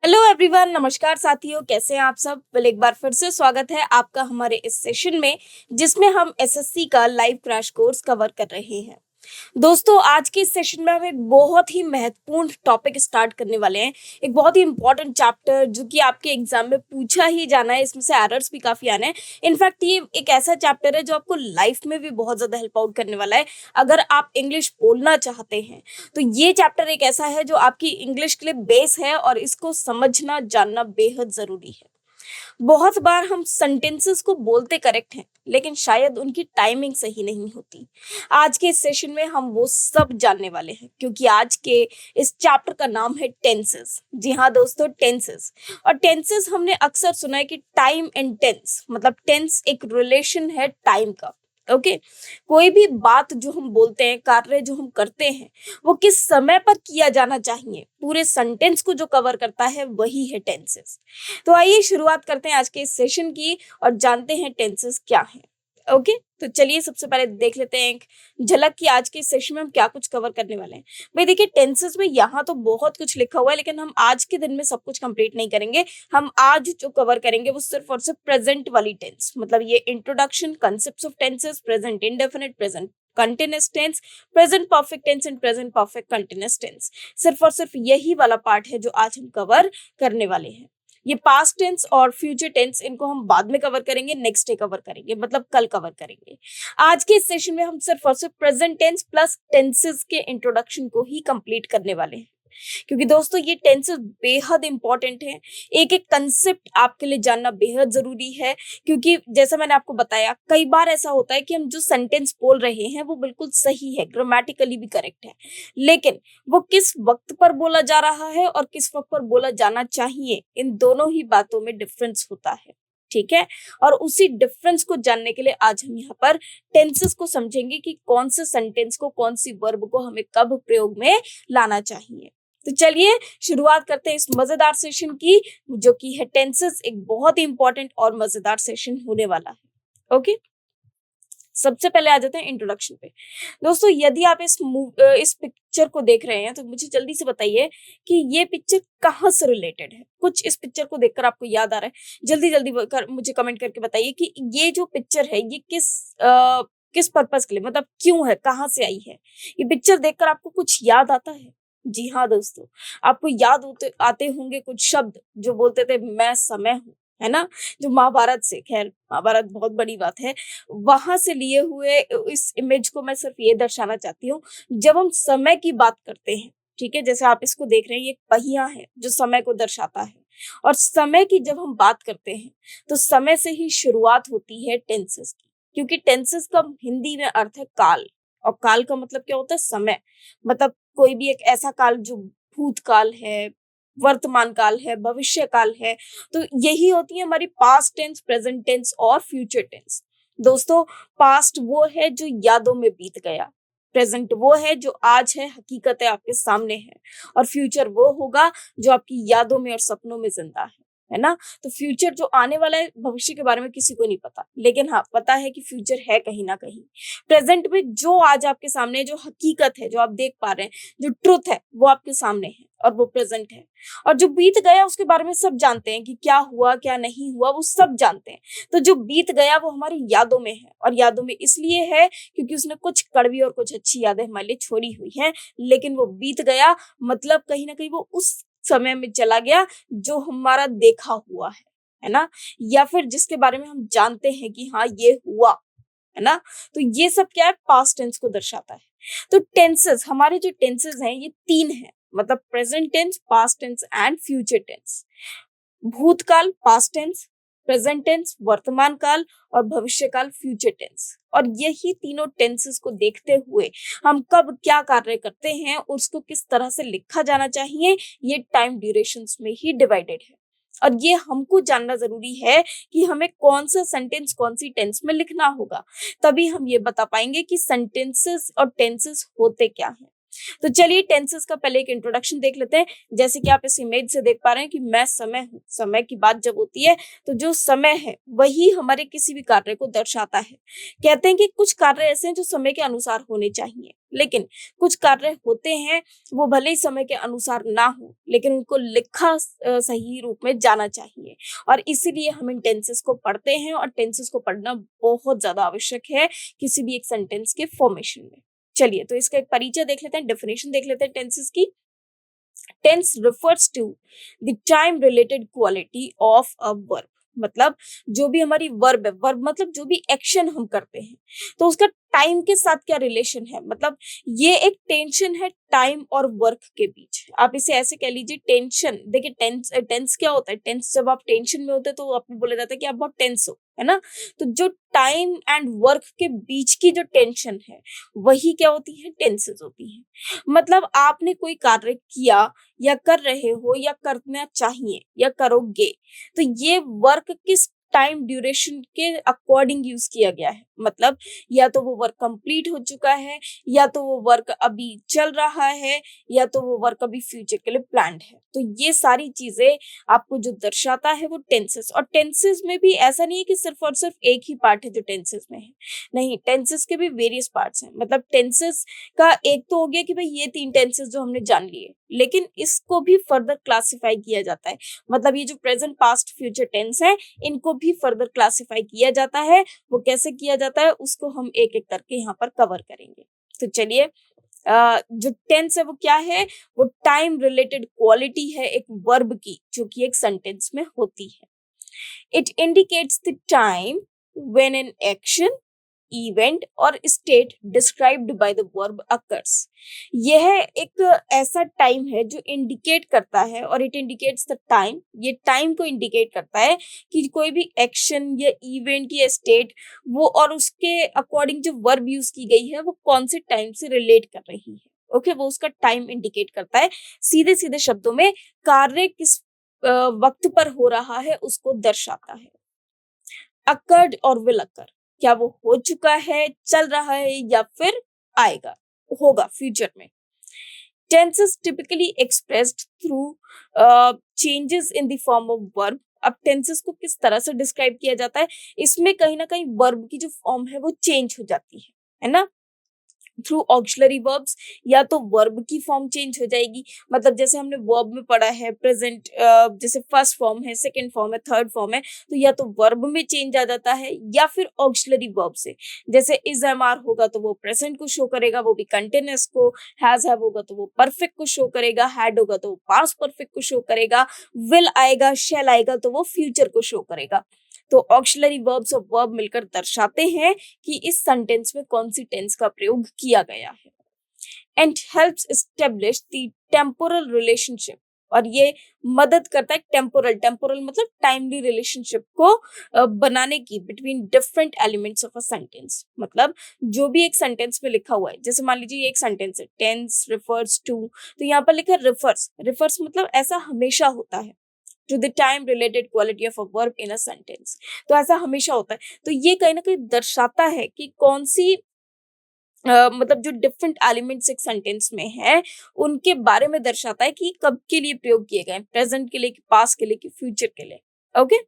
Hello everyone, नमस्कार साथियों, कैसे हैं आप सब। एक बार फिर से स्वागत है आपका हमारे इस सेशन में, जिसमें हम एसएससी का लाइव क्रैश कोर्स कवर कर रहे हैं। दोस्तों, आज के इस सेशन में हम एक बहुत ही महत्वपूर्ण टॉपिक स्टार्ट करने वाले हैं। एक बहुत ही इंपॉर्टेंट चैप्टर जो कि आपके एग्जाम में पूछा ही जाना है, इसमें से एरर्स भी काफी आने हैं। इनफैक्ट ये एक ऐसा चैप्टर है जो आपको लाइफ में भी बहुत ज्यादा हेल्प आउट करने वाला है। अगर आप इंग्लिश बोलना चाहते हैं तो ये चैप्टर एक ऐसा है जो आपकी इंग्लिश के लिए बेस है और इसको समझना जानना बेहद जरूरी है। बहुत बार हम सेंटेंसेस को बोलते करेक्ट हैं, लेकिन शायद उनकी टाइमिंग सही नहीं होती। आज के इस सेशन में हम वो सब जानने वाले हैं, क्योंकि आज के इस चैप्टर का नाम है टेंसेस। जी हाँ दोस्तों, टेंसेस। और टेंसेस हमने अक्सर सुना है कि टाइम एंड टेंस, मतलब टेंस एक रिलेशन है टाइम का। ओके, कोई भी बात जो हम बोलते हैं, कार्य जो हम करते हैं, वो किस समय पर किया जाना चाहिए, पूरे सेंटेंस को जो कवर करता है वही है टेंसेस। तो आइए शुरुआत करते हैं आज के इस सेशन की और जानते हैं टेंसेस क्या हैं। ओके, तो चलिए सबसे पहले देख लेते हैं एक झलक कि आज के इस सेशन में हम क्या कुछ कवर करने वाले हैं। भाई देखिए, टेंसेस में यहाँ तो बहुत कुछ लिखा हुआ है, लेकिन हम आज के दिन में सब कुछ कंप्लीट नहीं करेंगे। हम आज जो कवर करेंगे वो सिर्फ और सिर्फ प्रेजेंट वाली टेंस, मतलब ये introduction, concept of tenses, present indefinite, present continuous tense, present perfect tense and present perfect continuous tense. सिर्फ और सिर्फ यही वाला पार्ट है जो आज हम कवर करने वाले हैं। ये पास्ट टेंस और फ्यूचर टेंस, इनको हम बाद में कवर करेंगे, नेक्स्ट डे कवर करेंगे, मतलब कल कवर करेंगे। आज के इस सेशन में हम सिर्फ और सिर्फ प्रेजेंट टेंस प्लस टेंसेस के इंट्रोडक्शन को ही कंप्लीट करने वाले हैं, क्योंकि दोस्तों ये टेंसेस बेहद इंपॉर्टेंट हैं। एक एक कंसेप्ट आपके लिए जानना बेहद जरूरी है, क्योंकि जैसा मैंने आपको बताया, कई बार ऐसा होता है कि हम जो सेंटेंस बोल रहे हैं वो बिल्कुल सही है, ग्रामेटिकली भी करेक्ट है, लेकिन वो किस वक्त पर बोला जा रहा है और किस वक्त पर बोला जाना चाहिए, इन दोनों ही बातों में डिफरेंस होता है। ठीक है, और उसी डिफरेंस को जानने के लिए आज हम यहाँ पर टेंसेस को समझेंगे कि कौन से सेंटेंस को, कौन सी वर्ब को हमें कब प्रयोग में लाना चाहिए। तो चलिए शुरुआत करते हैं इस मजेदार सेशन की, जो कि है टेंसेस। एक बहुत ही इंपॉर्टेंट और मजेदार सेशन होने वाला है। ओके, सबसे पहले आ जाते हैं इंट्रोडक्शन पे। दोस्तों, यदि आप इस पिक्चर को देख रहे हैं तो मुझे जल्दी से बताइए कि ये पिक्चर कहाँ से रिलेटेड है। कुछ इस पिक्चर को देखकर आपको याद आ रहा है, जल्दी जल्दी मुझे कमेंट करके बताइए कि ये जो पिक्चर है ये किस पर्पस के लिए, मतलब क्यों है, कहाँ से आई है। ये पिक्चर देखकर आपको कुछ याद आता है? जी हाँ दोस्तों, आपको याद होते आते होंगे कुछ शब्द जो बोलते थे मैं समय हूँ, है ना, जो महाभारत से, खैर महाभारत बहुत बड़ी बात है, वहां से लिए हुए इस इमेज को मैं सिर्फ ये दर्शाना चाहती हूँ। जब हम समय की बात करते हैं, ठीक है, जैसे आप इसको देख रहे हैं, ये एक पहिया है जो समय को दर्शाता है। और समय की जब हम बात करते हैं तो समय से ही शुरुआत होती है टेंसेस की, क्योंकि टेंसेस का हिंदी में अर्थ है काल। और काल का मतलब क्या होता है? समय। मतलब कोई भी एक ऐसा काल जो भूतकाल है, वर्तमान काल है, भविष्य काल है। तो यही होती है हमारी पास्ट टेंस, प्रेजेंट टेंस और फ्यूचर टेंस। दोस्तों, पास्ट वो है जो यादों में बीत गया, प्रेजेंट वो है जो आज है, हकीकत है, आपके सामने है, और फ्यूचर वो होगा जो आपकी यादों में और सपनों में जिंदा है ना। तो फ्यूचर जो आने वाला है, भविष्य के बारे में किसी को नहीं पता, लेकिन हाँ पता है कि फ्यूचर है कहीं ना कहीं। प्रेजेंट में जो आज आपके सामने है, जो हकीकत है, जो आप देख पा रहे हैं, जो ट्रुथ है, वो आपके सामने है और वो प्रेजेंट है। और जो बीत गया उसके बारे में सब जानते हैं कि क्या हुआ क्या नहीं हुआ, वो सब जानते हैं। तो जो बीत गया वो हमारी यादों में है, और यादों में इसलिए है क्योंकि उसने कुछ कड़वी और कुछ अच्छी यादें हमारे लिए छोड़ी हुई हैं, लेकिन वो बीत गया, मतलब कहीं ना कहीं वो उस समय में चला गया जो हमारा देखा हुआ है ना, या फिर जिसके बारे में हम जानते हैं कि हाँ ये हुआ, है ना। तो ये सब क्या है? पास्ट टेंस को दर्शाता है। तो टेंसेस, हमारे जो टेंसेस हैं ये तीन हैं, मतलब present tense, past tense and future tense. भूतकाल पास्ट टेंस, प्रेजेंट टेंस वर्तमान काल, और भविष्य काल फ्यूचर टेंस। और यही तीनों टेंसेस को देखते हुए हम कब क्या कार्य करते हैं, उसको किस तरह से लिखा जाना चाहिए, ये टाइम ड्यूरेशंस में ही डिवाइडेड है। और ये हमको जानना जरूरी है कि हमें कौन सा सेंटेंस कौन सी टेंस में लिखना होगा, तभी हम ये बता पाएंगे कि सेंटेंसेस और टेंसेस होते क्या हैं। तो चलिए टेंसेस का पहले एक इंट्रोडक्शन देख लेते हैं। जैसे कि आप इस इमेज से देख पा रहे हैं कि मैं समय हूँ। समय की बात जब होती है तो जो समय है वही हमारे किसी भी कार्य को दर्शाता है। कहते हैं कि कुछ कार्य ऐसे हैं जो समय के अनुसार होने चाहिए, लेकिन कुछ कार्य होते हैं वो भले ही समय के अनुसार ना हो, लेकिन उनको लिखा सही रूप में जाना चाहिए। और इसीलिए हम इन टेंसेस को पढ़ते हैं, और टेंसेस को पढ़ना बहुत ज्यादा आवश्यक है किसी भी एक सेंटेंस के फॉर्मेशन में। चलिए तो इसका एक परिचय देख लेते हैं, डेफिनेशन देख लेते हैं टेंसेस की। Tense refers to the time related quality of a verb। मतलब जो भी हमारी वर्ब है, वर्ब मतलब जो भी एक्शन हम करते हैं, तो उसका टाइम के साथ क्या रिलेशन है। मतलब ये एक टेंशन है टाइम और वर्क के बीच। आप इसे ऐसे कह लीजिए, टेंशन। देखिए टेंस टेंस क्या होता है। टेंस जब आप टेंशन में होते हैं तो आपको बोला जाता है कि आप बहुत टेंस हो, है ना। तो जो टाइम एंड वर्क के बीच की जो टेंशन है वही क्या होती है, टेंसेस होती है। मतलब आपने कोई कार्य किया या कर रहे हो या करना चाहिए या करोगे, तो ये वर्क किस टाइम ड्यूरेशन के अकॉर्डिंग यूज किया गया है। मतलब या तो वो वर्क कंप्लीट हो चुका है, या तो वो वर्क अभी चल रहा है, या तो वो वर्क अभी फ्यूचर के लिए प्लान्ड है। तो ये सारी चीजें आपको जो दर्शाता है वो टेंसेस। और टेंसेस में भी ऐसा नहीं है कि सिर्फ और सिर्फ एक ही पार्ट है जो टेंसेस में है। नहीं, टेंसेस के भी वेरियस पार्ट्स हैं। मतलब टेंसेस का एक तो हो गया कि भाई ये 3 टेंसेस जो हमने जान लिए, लेकिन इसको भी फर्दर क्लासिफाई किया जाता है। मतलब ये जो प्रेजेंट पास्ट फ्यूचर टेंस है, इनको भी फर्दर क्लासिफाई किया जाता है। वो कैसे किया जाता है उसको हम एक एक करके यहाँ पर कवर करेंगे। तो चलिए, जो टेंस है वो क्या है, वो टाइम रिलेटेड क्वालिटी है एक वर्ब की, जो कि एक सेंटेंस में होती है। It indicates the time when an action, event or state described by the verb occurs. यह एक ऐसा टाइम है जो इंडिकेट करता है, और इट इंडिकेट्स द टाइम, ये टाइम को इंडिकेट करता है कि कोई भी एक्शन या इवेंट या स्टेट, वो और उसके अकॉर्डिंग जो वर्ब यूज की गई है वो कौन से टाइम से रिलेट कर रही है। ओके, वो उसका टाइम इंडिकेट करता है। सीधे सीधे शब्दों में कार्य किस वक्त पर हो रहा है उसको दर्शाता है। अकर्ड और विल अकर, क्या वो हो चुका है, चल रहा है, या फिर आएगा, होगा फ्यूचर में। Tenses typically expressed through changes in the form of verb. अब टेंसेस को किस तरह से डिस्क्राइब किया जाता है, इसमें कहीं ना कहीं वर्ब की जो फॉर्म है वो चेंज हो जाती है ना। थ्रू ऑक्सिलरी वर्ब्स, या तो वर्ब की फॉर्म चेंज हो जाएगी। मतलब जैसे हमने वर्ब में पढ़ा है प्रेजेंट, जैसे फर्स्ट फॉर्म है, सेकंड फॉर्म है, थर्ड फॉर्म है, तो या तो वर्ब में चेंज आ जाता है, या फिर ऑक्सिलरी वर्ब से। जैसे इज एम आर होगा तो वो प्रेजेंट को शो करेगा, वो भी कंटिन्यूअस को। हैज हैव होगा तो वो परफेक्ट को शो करेगा, हैड होगा तो वो पास्ट परफेक्ट को शो करेगा, विल आएगा, शैल आएगा तो वो फ्यूचर को शो करेगा। तो ऑक्सिलरी वर्ब्स और वर्ब मिलकर दर्शाते हैं कि इस सेंटेंस में कौन सी टेंस का प्रयोग किया गया है। And helps establish the temporal relationship, और ये मदद करता है टेम्पोरल, टेम्पोरल मतलब टाइमली रिलेशनशिप को बनाने की between different elements of a sentence. मतलब जो भी एक सेंटेंस में लिखा हुआ है, जैसे मान लीजिए ये एक सेंटेंस है, टेंस रिफर्स टू, तो यहाँ पर लिखा है रिफर्स। रिफर्स मतलब ऐसा हमेशा होता है, to the time related quality of a verb in a sentence। तो ऐसा हमेशा होता है। तो ये कहीं ना कहीं दर्शाता है कि कौन सी मतलब जो डिफरेंट एलिमेंट्स एक सेंटेंस में है उनके बारे में दर्शाता है कि कब के लिए प्रयोग किए गए, प्रेजेंट के लिए, पास्ट के लिए, कि फ्यूचर के लिए। Okay,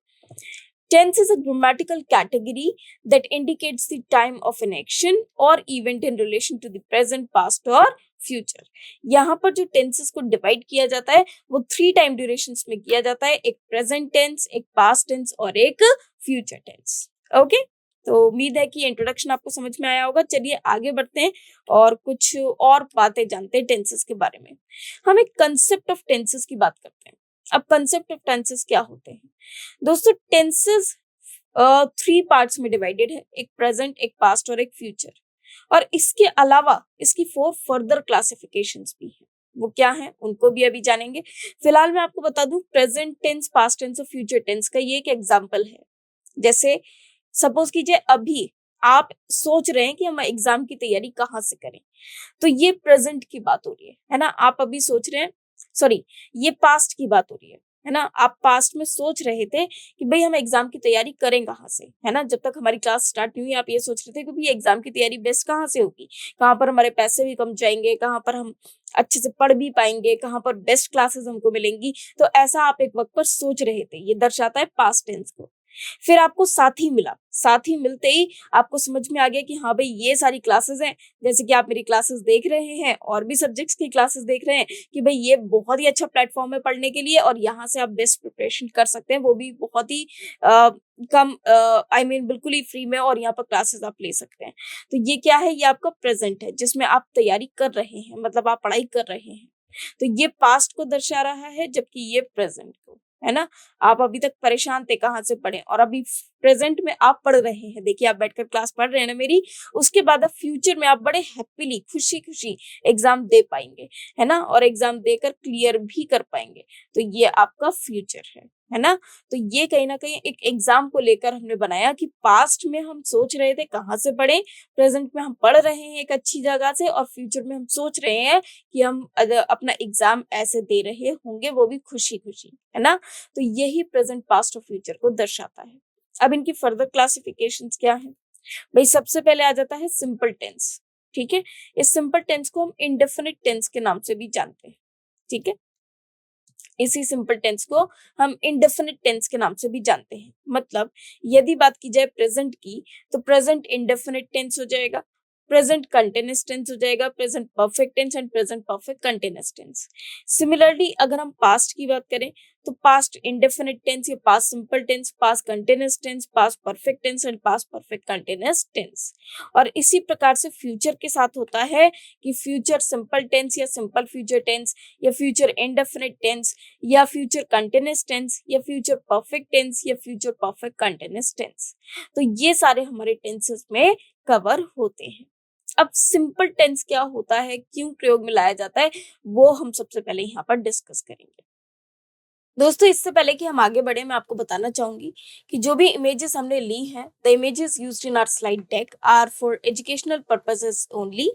tense is a grammatical category that indicates the time of an action or event in relation to the present, past or future. यहाँ पर जो टेंसेस को डिवाइड किया जाता है वो 3 टाइम ड्यूरेशंस में किया जाता है, एक प्रेजेंट टेंस, एक पास्ट टेंस और एक फ्यूचर टेंस। ओके, तो उम्मीद है कि इंट्रोडक्शन आपको समझ में आया होगा। चलिए आगे बढ़ते हैं और कुछ और बातें जानते हैं टेंसेस के बारे में। हम एक कंसेप्ट ऑफ टेंसेस की बात करते हैं। अब कंसेप्ट ऑफ टेंसेस क्या होते हैं दोस्तों? टेंसेस 3 पार्ट्स में डिवाइडेड है, एक प्रेजेंट, एक पास्ट और एक फ्यूचर। और इसके अलावा इसकी 4 फर्दर क्लासिफिकेशंस भी हैं। वो क्या हैं उनको भी अभी जानेंगे। फिलहाल मैं आपको बता दूं, प्रेजेंट टेंस, पास्ट टेंस और फ्यूचर टेंस का ये एक एग्जांपल है। जैसे सपोज कीजिए अभी आप सोच रहे हैं कि हम एग्जाम की तैयारी कहाँ से करें, तो ये प्रेजेंट की बात हो रही है ना। आप अभी सोच रहे हैं, सॉरी, ये पास्ट की बात हो रही है है ना? आप पास्ट में सोच रहे थे कि भई हम एग्ज़ाम की तैयारी करें कहाँ से, है ना? जब तक हमारी क्लास स्टार्ट नहीं हुई आप ये सोच रहे थे कि भई एग्ज़ाम की तैयारी बेस्ट कहाँ से होगी? कहाँ पर हमारे पैसे भी कम जाएँगे, कहाँ पर हम अच्छे से पढ़ भी पाएँगे, कहाँ पर बेस्ट क्लासेस हमको मिलेंगी। तो ऐसा आप एक वक़्त पर सोच रहे थे, ये दर्शाता है पास्ट टेंस को। फिर आपको साथी मिला, साथी मिलते ही आपको समझ में आ गया कि हाँ भई ये सारी क्लासेस हैं, जैसे कि आप मेरी क्लासेस देख रहे हैं और भी सब्जेक्ट्स की क्लासेस देख रहे हैं कि भई ये बहुत ही अच्छा प्लेटफ़ॉर्म है पढ़ने के लिए और यहाँ से आप बेस्ट प्रिपरेशन कर सकते हैं, वो भी बहुत ही कम आई मीन बिल्कुल ही फ्री में और यहाँ पर क्लासेस आप ले सकते हैं। तो ये क्या है? ये आपका प्रेज़ेंट है, जिसमें आप तैयारी कर रहे हैं, मतलब आप पढ़ाई कर रहे हैं। तो ये पास्ट को दर्शा रहा है, जबकि ये प्रेज़ेंट को, है ना? आप अभी तक परेशान थे कहाँ से पढ़ें और अभी प्रेजेंट में आप पढ़ रहे हैं। देखिए आप बैठकर क्लास पढ़ रहे हैं ना मेरी, उसके बाद अब फ्यूचर में आप बड़े हैप्पीली खुशी-खुशी एग्ज़ाम दे पाएँगे, है ना? और एग्ज़ाम देकर क्लियर भी कर पाएँगे। तो ये आपका फ्यूचर है ना? तो ये कहीं न कहीं एक एग्ज़ाम को लेकर हमने बनाया कि पास्ट में हम सोच रहे थे कहाँ से पढ़ें, प्रेजेंट में हम पढ़ रहे हैं एक अच्छी जगह से और फ्यूचर में हम सोच रहे हैं कि हम अपना एग्ज़ाम ऐसे दे रहे होंगे, वो भी खुशी-खुशी, है ना? तो यही प्रेजेंट, पास्ट और फ्यूचर को दर्शाता है। अब इनकी फर्दर क्लासिफिकेशंस क्या हैं? भई सबसे पहले आ जाता है सिंपल टेंस, ठीक है? इस सिंपल टेंस को हम इंडेफिनिट टेंस के नाम से भी जानते हैं, ठीक है? इसी सिंपल टेंस को हम इंडेफिनिट टेंस के नाम से भी जानते हैं। मतलब यदि बात की जाए प्रेजेंट की, तो प्रेजेंट इंडेफिनिट टेंस हो जाएगा, प्रेजेंट कंटीन्यूअस टेंस हो जाएगा, present perfect tense and present perfect continuous tense. Similarly अगर हम पास्ट की बात करें, तो पास्ट इंडेफिनिट टेंस या past simple tense, past continuous tense, past perfect tense and past perfect continuous tense. और इसी प्रकार से फ्यूचर के साथ होता है कि फ्यूचर सिंपल टेंस या सिंपल फ्यूचर टेंस या फ्यूचर इंडेफिनिट टेंस या फ्यूचर कंटीन्यूअस टेंस या फ्यूचर परफेक्ट टेंस या फ्यूचर परफेक्ट कंटीन्यूअस टेंस। तो ये सारे हमारे टेंसेस में कवर होते हैं। अब सिंपल टेंस क्या होता है, क्यों प्रयोग में लाया जाता है, वो हम सबसे पहले यहाँ पर डिस्कस करेंगे। दोस्तों इससे पहले कि हम आगे बढ़े, मैं आपको बताना चाहूंगी कि जो भी इमेजेस हमने ली हैं, the images used in our slide deck are for educational purposes only.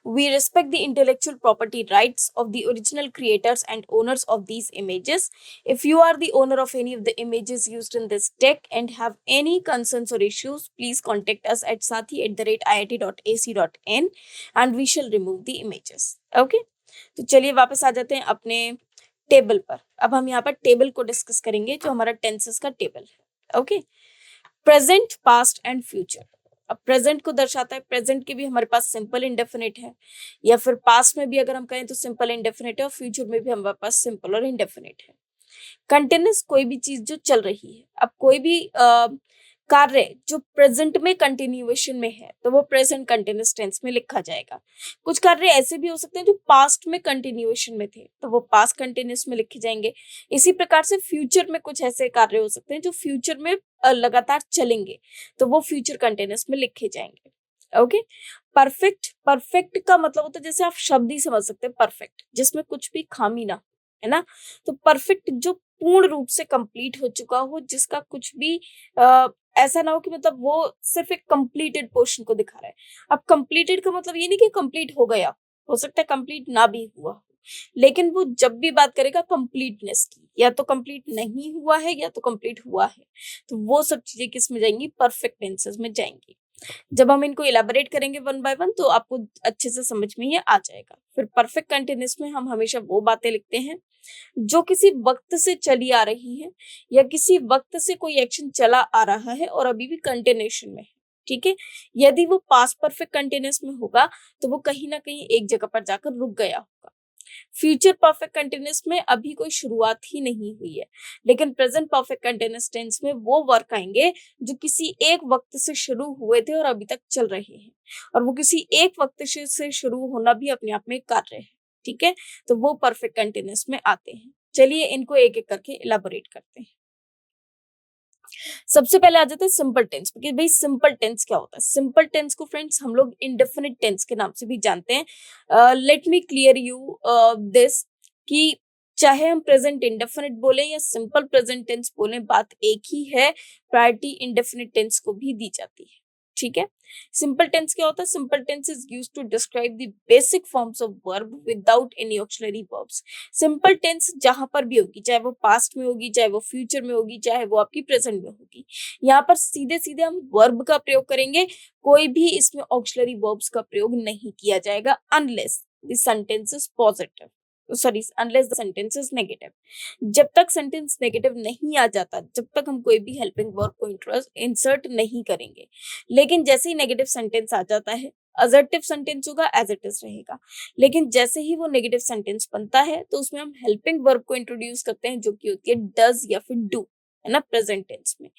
We respect the intellectual property rights of the original creators and owners of these images. If you are the owner of any of the images used in this deck and have any concerns or issues, please contact us at sathi@iit.ac.in and we shall remove the images. Okay? तो चलिए वापस आ जाते हैं अपने table पर। अब हम यहाँ पर टेबल को डिस्कस करेंगे, जो हमारा टेंसेस का टेबल है। Okay, present, past and future. अब प्रेजेंट को दर्शाता है, प्रेजेंट के भी हमारे पास सिंपल इंडेफिनिट है, या फिर पास्ट में भी अगर हम कहें तो सिंपल इंडेफिनिट है, और फ्यूचर में भी हमारे पास सिंपल और इंडेफिनिट है। कंटिन्यूस कोई भी चीज जो चल रही है, अब कोई भी कार्य जो प्रेजेंट में कंटिन्यूएशन में है, तो वो प्रेजेंट कंटिन्यूअस टेंस में लिखा जाएगा। कुछ कार्य ऐसे भी हो सकते हैं जो पास्ट में कंटिन्यूएशन में थे, तो वो पास्ट कंटिन्यूअस में लिखे जाएंगे। इसी प्रकार से फ्यूचर में कुछ ऐसे कार्य हो सकते हैं जो फ्यूचर में लगातार चलेंगे, तो वो फ्यूचर कंटिन्यूअस में लिखे जाएंगे। ओके, परफेक्ट, परफेक्ट का मतलब होता है, जैसे आप शब्द ही समझ सकते हैं, परफेक्ट जिसमें कुछ भी खामी ना हो, है ना? तो परफेक्ट जो पूर्ण रूप से कंप्लीट हो चुका हो, जिसका कुछ भी ऐसा ना हो कि मतलब वो सिर्फ एक कंप्लीटेड पोर्शन को दिखा रहा है। अब कंप्लीटेड का मतलब ये नहीं कि कंप्लीट हो गया, हो सकता है कंप्लीट ना भी हुआ हो, लेकिन वो जब भी बात करेगा कंप्लीटनेस की, या तो कंप्लीट नहीं हुआ है या तो कंप्लीट हुआ है, तो वो सब चीजें किस में जाएंगी? परफेक्ट टेंसेस में जाएंगी। जब हम इनको इलेबोरेट करेंगे वन बाय वन, तो आपको अच्छे से समझ में ये आ जाएगा। फिर परफेक्ट कंटीन्यूअस में हम हमेशा वो बातें लिखते हैं जो किसी वक्त से चली आ रही है, या किसी वक्त से कोई एक्शन चला आ रहा है और अभी भी कंटिन्यूएशन में है। ठीक है, यदि वो पास्ट परफेक्ट कंटिन्यूअस में होगा, तो वो कहीं ना कहीं एक जगह पर जाकर रुक गया होगा। फ्यूचर परफेक्ट कंटिन्यूअस में अभी कोई शुरुआत ही नहीं हुई है, लेकिन प्रेजेंट परफेक्ट कंटिन्यूअस टेंस में वो वर्क आएंगे जो किसी एक वक्त से शुरू हुए थे और अभी तक चल रहे हैं, और वो किसी एक वक्त से शुरू होना भी अपने आप में एक कार्य है। ठीक है, तो वो परफेक्ट कंटिन्यूअस में आते हैं। चलिए इनको एक एक करके इलाबोरेट करते हैं। सबसे पहले आ जाते हैं सिंपल टेंस, क्योंकि भाई सिंपल टेंस क्या होता है? सिंपल टेंस को फ्रेंड्स हम लोग इंडेफिनिट टेंस के नाम से भी जानते हैं। Let me clear you this, कि चाहे हम प्रेजेंट इंडेफिनिट बोले या सिंपल प्रेजेंट टेंस बोले, बात एक ही है, प्रायोरिटी इंडेफिनिट टेंस को भी दी जाती है। ठीक है। सिंपल टेंस क्या होता है? Simple tense is used to describe the basic forms of verb without any auxiliary verbs. Simple tense जहां पर भी होगी, चाहे वो पास्ट में होगी, चाहे वो फ्यूचर में होगी, चाहे वो आपकी प्रेजेंट में होगी, यहाँ पर सीधे सीधे हम वर्ब का प्रयोग करेंगे, कोई भी इसमें ऑक्सिलरी वर्ब्स का प्रयोग नहीं किया जाएगा unless the sentence is positive, sorry unless the sentence is negative. जब तक सेंटेंस नेगेटिव नहीं आ जाता, जब तक हम कोई भी हेल्पिंग वर्ब को इंसर्ट नहीं करेंगे। लेकिन जैसे ही नेगेटिव सेंटेंस आ जाता है, असर्टिव सेंटेंस होगा, एज इट इज रहेगा। लेकिन जैसे ही वो नेगेटिव सेंटेंस बनता है तो उसमें हम हेल्पिंग वर्ब को इंट्रोड्यूस करते हैं, जो कि होती है डज या फिर डू, है ना, प्रेजेंट टेंस में।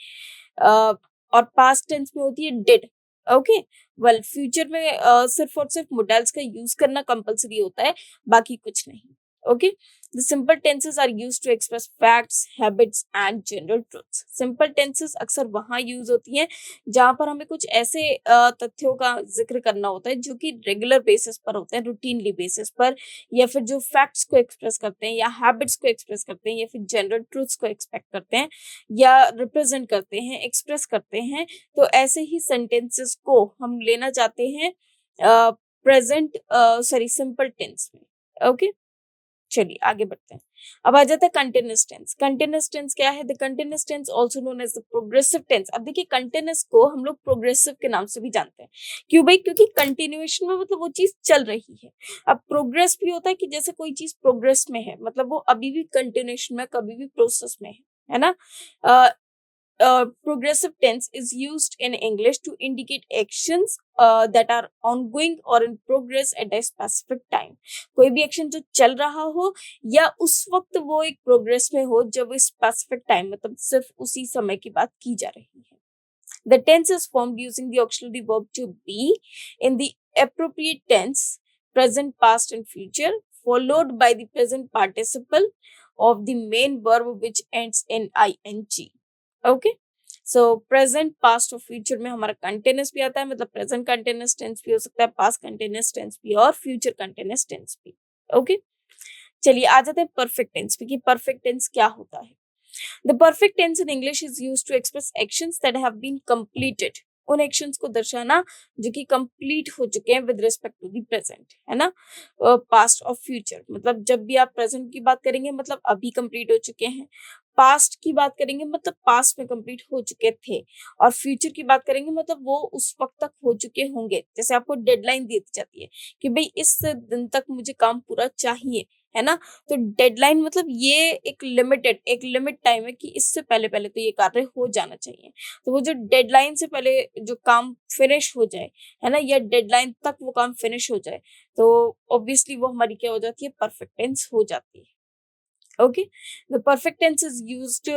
और पास्ट टेंस में होती है डिड। ओके, वेल फ्यूचर में सिर्फ और सिर्फ मोडेल्स का यूज करना कंपलसरी होता है, बाकी कुछ नहीं। Okay, the simple tenses are used to express facts, habits and general truths. Simple tenses अक्सर वहां यूज होती हैं जहां पर हमें कुछ ऐसे तथ्यों का जिक्र करना होता है जो कि रेगुलर बेसिस पर होते हैं, रूटीनली बेसिस पर, या फिर जो फैक्ट्स को एक्सप्रेस करते हैं, या हैबिट्स को एक्सप्रेस करते हैं, या फिर जनरल ट्रुथ्स को एक्सपेक्ट करते हैं, या रिप्रेजेंट करते हैं, एक्सप्रेस करते हैं। तो ऐसे ही सेंटेंसेस को हम लेना चाहते हैं प्रेजेंट सॉरी सिंपल टेंस में। ओके, चलिए आगे बढ़ते हैं। अब आ जाता है कंटिन्यूअस टेंस। कंटिन्यूअस टेंस क्या है? The continuous tense also known as the progressive tense. अब देखिए कंटिन्यूअस को हम लोग प्रोग्रेसिव के नाम से भी जानते हैं। क्यों भाई? क्योंकि कंटिन्यूएशन में मतलब वो चीज चल रही है। अब प्रोग्रेस भी होता है कि जैसे कोई चीज प्रोग्रेस में है, मतलब वो अभी भी कंटिन्यूएशन में, कभी भी प्रोसेस में है ना। Progressive tense is used in English to indicate actions that are ongoing or in progress at a specific time. कोई भी एक्शन जो चल रहा हो या उस वक्त वो एक प्रोग्रेस में हो जब स्पेसिफिक टाइम, मतलब सिर्फ उसी समय की बात की जा रही है। The tense is formed using the auxiliary verb to be in the appropriate tense, present, past, and future, followed by the present participle of the main verb which ends in ing. Okay, so present, past और future में हमारा continuous भी आता है, मतलब present continuous tense भी हो सकता है, पास्ट कंटिन्यूअस टेंस भी और फ्यूचर कंटिन्यूअस टेंस भी। ओके, चलिए आ जाते हैं परफेक्ट टेंस पे कि परफेक्ट टेंस क्या होता है। The perfect tense in English is used to express actions that have been completed. उन एक्शंस को दर्शाना जो कि कंप्लीट हो चुके हैं with respect to the present, है ना। पास्ट और फ्यूचर, मतलब जब भी आप प्रेजेंट की बात करेंगे मतलब अभी कंप्लीट हो चुके हैं, पास्ट की बात करेंगे मतलब पास्ट में कंप्लीट हो चुके थे, और फ्यूचर की बात करेंगे मतलब वो उस वक्त तक हो चुके होंगे। जैसे आपको डेडलाइन दी जाती है कि भाई इस दिन तक मुझे काम पूरा चाहिए, है ना। तो डेडलाइन मतलब ये एक लिमिट टाइम है कि इससे पहले पहले तो ये कार्य हो जाना चाहिए। तो वो जो डेडलाइन से पहले जो काम फिनिश हो जाए, है ना, या डेडलाइन तक वो काम फिनिश हो जाए, तो ऑब्वियसली वो हमारी क्या हो जाती है? परफेक्ट टेंस हो जाती है। Okay, the perfect tense is used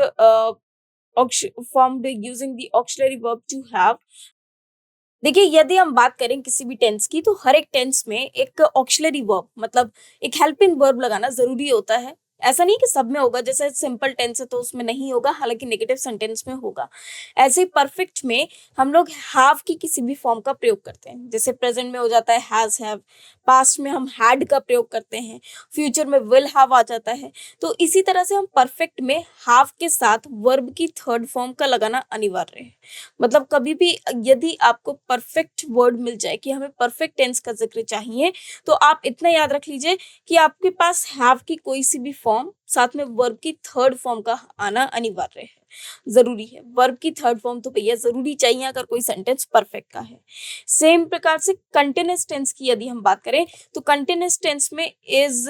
formed using the auxiliary verb to have। देखिए यदि हम बात करें किसी भी टेंस की, तो हर एक टेंस में एक ऑक्सिलरी वर्ब, मतलब एक हेल्पिंग वर्ब लगाना जरूरी होता है। ऐसा नहीं कि सब में होगा, जैसे सिंपल टेंस है तो उसमें नहीं होगा, हालांकि नेगेटिव सेंटेंस में होगा। ऐसे ही परफेक्ट में हम लोग हैव की किसी भी फॉर्म का प्रयोग करते हैं। जैसे प्रेजेंट में हो जाता है हैज हैव, पास्ट में हम हैड का प्रयोग करते हैं, फ्यूचर में विल हैव आ जाता है। तो इसी तरह से हम परफेक्ट में हैव के साथ वर्ब की थर्ड फॉर्म का लगाना अनिवार्य है। मतलब कभी भी यदि आपको परफेक्ट वर्ड मिल जाए कि हमें परफेक्ट टेंस का जिक्र चाहिए, तो आप इतना याद रख लीजिए कि आपके पास हैव की कोई सी भी फॉर्म साथ में वर्ब की थर्ड फॉर्म का आना अनिवार्य है, जरूरी है। वर्ब की थर्ड फॉर्म तो भैया जरूरी चाहिए अगर कोई सेंटेंस परफेक्ट का है। सेम प्रकार से कंटिन्यूअस टेंस की यदि हम बात करें, तो कंटिन्यूअस टेंस में इज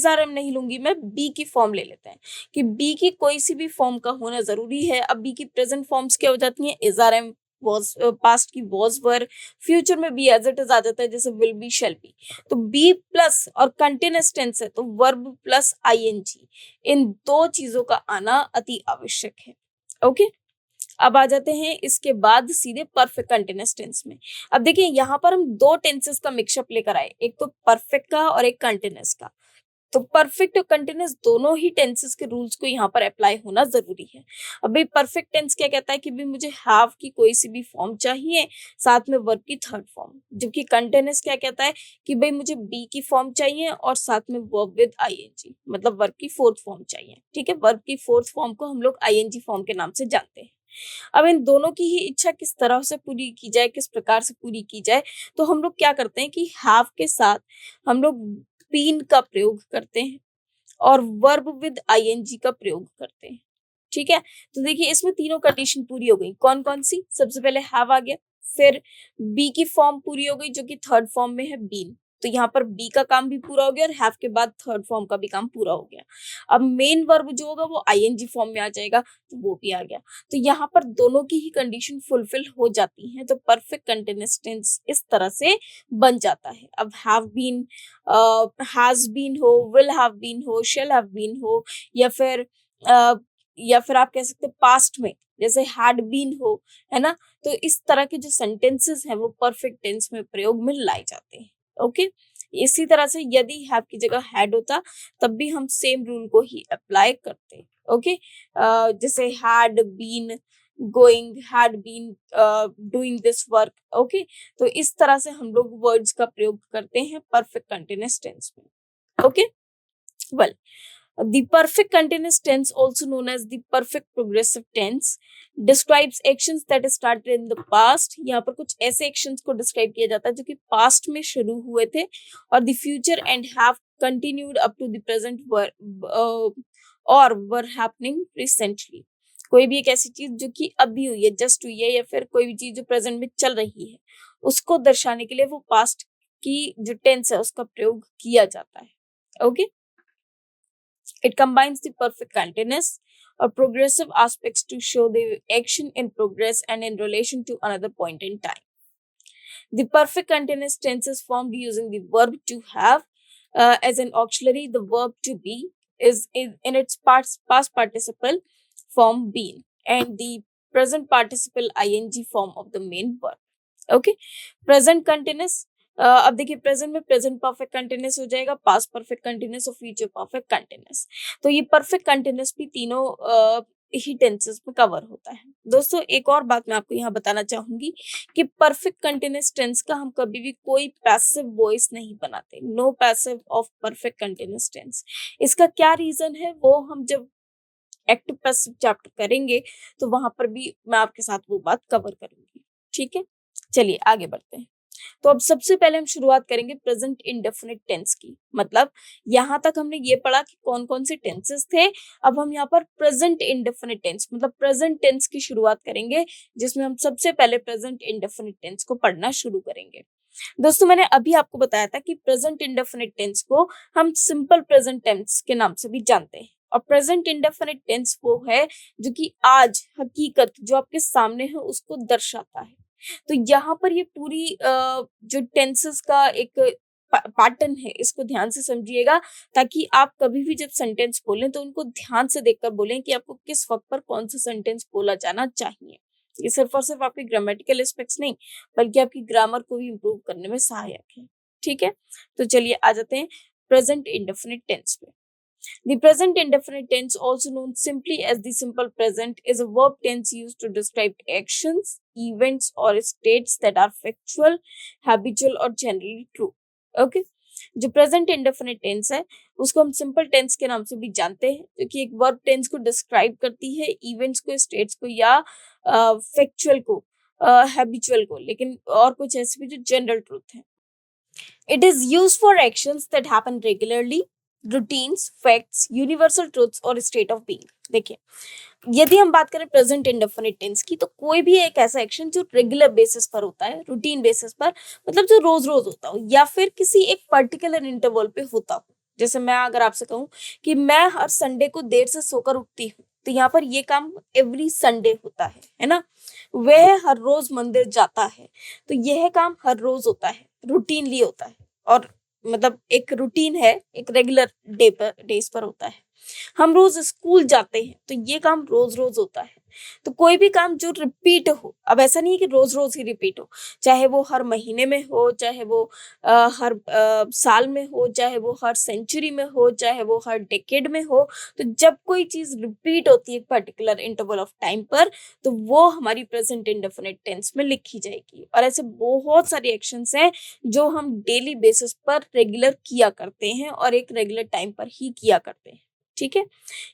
आर एम नहीं लूंगी मैं, बी की फॉर्म ले लेते हैं कि बी की कोई सी भी फॉर्म का होना जरूरी है। अब बी की प्रेजेंट फॉर्म्स क्या हो जाती हैं? Is are am, was, past की वॉज वर, फ्यूचर में बी एज इट इज आ जाता है, जैसे विल बी, शैल बी। तो बी प्लस और कंटिन्यूअस टेंस है तो वर्ब प्लस आईएनजी, इन दो चीजों का आना अति आवश्यक है। ओके, अब आ जाते हैं इसके बाद सीधे परफेक्ट कंटिन्यूअस टेंस में। अब देखिए यहाँ पर हम दो टेंसेस का मिक्सअप लेकर आए, एक तो परफेक्ट का और एक कंटिन्यूअस का। तो परफेक्ट और कंटिन्यूअस दोनों ही टेंसेस के रूल्स को यहाँ पर अप्लाई होना जरूरी है। अब भाई परफेक्ट टेंस क्या कहता है कि भाई मुझे हैव की कोई सी भी फॉर्म चाहिए साथ में वर्ब की थर्ड फॉर्म, जबकि कंटिन्यूअस क्या कहता है कि भाई मुझे बी की फॉर्म चाहिए और साथ में वर्ब विद आईएनजी, मतलब वर्ब की फोर्थ फॉर्म चाहिए। ठीक है, वर्ब की फोर्थ फॉर्म को हम लोग आईएनजी फॉर्म के नाम से जानते हैं। अब इन दोनों की ही इच्छा किस तरह से पूरी की जाए, किस प्रकार से पूरी की जाए, तो हम लोग क्या करते हैं कि हैव के साथ हम लोग बीन का प्रयोग करते हैं और वर्ब विद आईएनजी का प्रयोग करते हैं। ठीक है, तो देखिए इसमें तीनों कंडीशन पूरी हो गई। कौन कौन सी? सबसे पहले हैव आ गया, फिर बी की फॉर्म पूरी हो गई जो कि थर्ड फॉर्म में है बीन, तो यहाँ पर बी का काम भी पूरा हो गया और हैव के बाद थर्ड फॉर्म का भी काम पूरा हो गया। अब मेन वर्ब जो होगा वो आईएनजी फॉर्म में आ जाएगा, तो वो भी आ गया। तो यहाँ पर दोनों की ही कंडीशन फुलफिल हो जाती है, तो परफेक्ट कंटीन्यूअस टेंस इस तरह से बन जाता है। अब हैव बीन, हैज बीन हो, विल हैव बीन हो, शैल हैव बीन हो, या फिर uh, या फिर आप कह सकते हैं पास्ट में जैसे हैड बीन हो, है ना। तो इस तरह के जो सेंटेंसेस हैं वो परफेक्ट टेंस में प्रयोग में लाए जाते हैं। ओके, इसी तरह से यदि हैव की जगह हैड होता तब भी हम सेम रूल को ही अप्लाई करते। ओके, जैसे had been going, had been doing this work. Okay, तो इस तरह से हम लोग वर्ड्स का प्रयोग करते हैं परफेक्ट कंटीन्यूअस टेंस में। Okay, well, the perfect continuous tense, also known as the perfect progressive tense, describes actions that started in the past। यहाँ पर कुछ ऐसे actions को describe किया जाता है जो कि past में शुरू हुए थे और the future and have continued up to the present or were happening recently। कोई भी एक ऐसी चीज जो कि अभी हुई है, जस्ट हुई है, या फिर कोई भी चीज जो प्रेजेंट में चल रही है, उसको दर्शाने के लिए वो पास्ट की जो टेंस है उसका प्रयोग किया जाता है। Okay, it combines the perfect continuous or progressive aspects to show the action in progress and in relation to another point in time. The perfect continuous tense is formed using the verb to have as an auxiliary. The verb to be is in its past participle form been and the present participle ing form of the main verb. Okay, present continuous, अब देखिए present में present perfect continuous हो जाएगा, past perfect continuous और future perfect continuous. तो ये perfect continuous भी तीनों ही टेंसेस में कवर होता है। दोस्तों एक और बात मैं आपको यहाँ बताना चाहूंगी कि परफेक्ट कंटिन्यूअस टेंस का हम कभी भी कोई पैसिव वॉइस नहीं बनाते। No passive of perfect continuous tense. इसका क्या रीजन है वो हम जब एक्टिव पैसिव चैप्टर करेंगे तो वहां पर भी मैं आपके साथ वो बात कवर करूंगी। ठीक है, चलिए आगे बढ़ते हैं। तो अब सबसे पहले हम शुरुआत करेंगे प्रेजेंट इंडेफिनिट टेंस की। मतलब यहाँ तक हमने ये पढ़ा कि कौन कौन से टेंसेस थे। अब हम यहाँ पर प्रेजेंट इंडेफिनिट टेंस मतलब प्रेजेंट टेंस की शुरुआत करेंगे, जिसमें हम सबसे पहले प्रेजेंट इंडेफिनिट टेंस को पढ़ना शुरू करेंगे। दोस्तों मैंने अभी आपको बताया था कि प्रेजेंट इंडेफिनिट टेंस को हम सिंपल प्रेजेंट टेंस के नाम से भी जानते हैं। और प्रेजेंट इंडेफिनिट टेंस वो है जो कि आज हकीकत जो आपके सामने है उसको दर्शाता है। तो यहाँ पर ये पूरी जो टेंसेस का एक पैटर्न है इसको ध्यान से समझिएगा, ताकि आप कभी भी जब सेंटेंस बोलें तो उनको ध्यान से देखकर बोलें कि आपको किस वक्त पर कौन सा सेंटेंस बोला जाना चाहिए। ये सिर्फ और सिर्फ आपके ग्रामेटिकल एस्पेक्ट्स नहीं बल्कि आपकी ग्रामर को भी इम्प्रूव करने में सहायक है। ठीक है, तो चलिए आ जाते हैं प्रेजेंट इंडेफिनिट टेंस पे। The present indefinite tense, also known simply as the simple present, is a verb tense used to describe actions, events, or states that are factual, habitual, or generally true. Okay? जो present indefinite tense है उसको हम simple tense के नाम से भी जानते हैं, जो कि एक वर्ब टेंस को डिस्क्राइब करती है, इवेंट्स को, स्टेट्स को या फैक्चुअल को, हैबिचुअल को, लेकिन और कुछ ऐसे भी जो जनरल ट्रूथ है। It is used for actions that happen regularly, routines, facts, universal truths और state of being। देखिए यदि हम बात करें प्रेजेंट इंडेफिनिट टेंस की, तो कोई भी एक ऐसा एक्शन जो रेगुलर बेसिस पर होता है, रूटीन बेसिस पर, मतलब जो रोज रोज होता हो या फिर किसी एक पर्टिकुलर इंटरवल पे होता हो। जैसे मैं अगर आपसे कहूँ कि मैं हर संडे को देर से सोकर उठती हूँ, तो यहाँ पर ये काम एवरी संडे होता है ना। वह हर रोज मंदिर जाता है, तो यह काम हर रोज होता है, रूटीनली होता है, और मतलब एक रूटीन है, एक रेगुलर डेज पर होता है। हम रोज स्कूल जाते हैं, तो ये काम रोज रोज होता है। तो कोई भी काम जो रिपीट हो, अब ऐसा नहीं है कि रोज रोज ही रिपीट हो, चाहे वो हर महीने में हो, चाहे वो हर साल में हो, चाहे वो हर सेंचुरी में हो, चाहे वो हर डेकेड में हो, तो जब कोई चीज रिपीट होती है पर्टिकुलर इंटरवल ऑफ टाइम पर, तो वो हमारी प्रेजेंट इंडेफिनिट टेंस में लिखी जाएगी। और ऐसे बहुत सारे एक्शंस हैं जो हम डेली बेसिस पर रेगुलर किया करते हैं और एक रेगुलर टाइम पर ही किया करते हैं। ठीक है,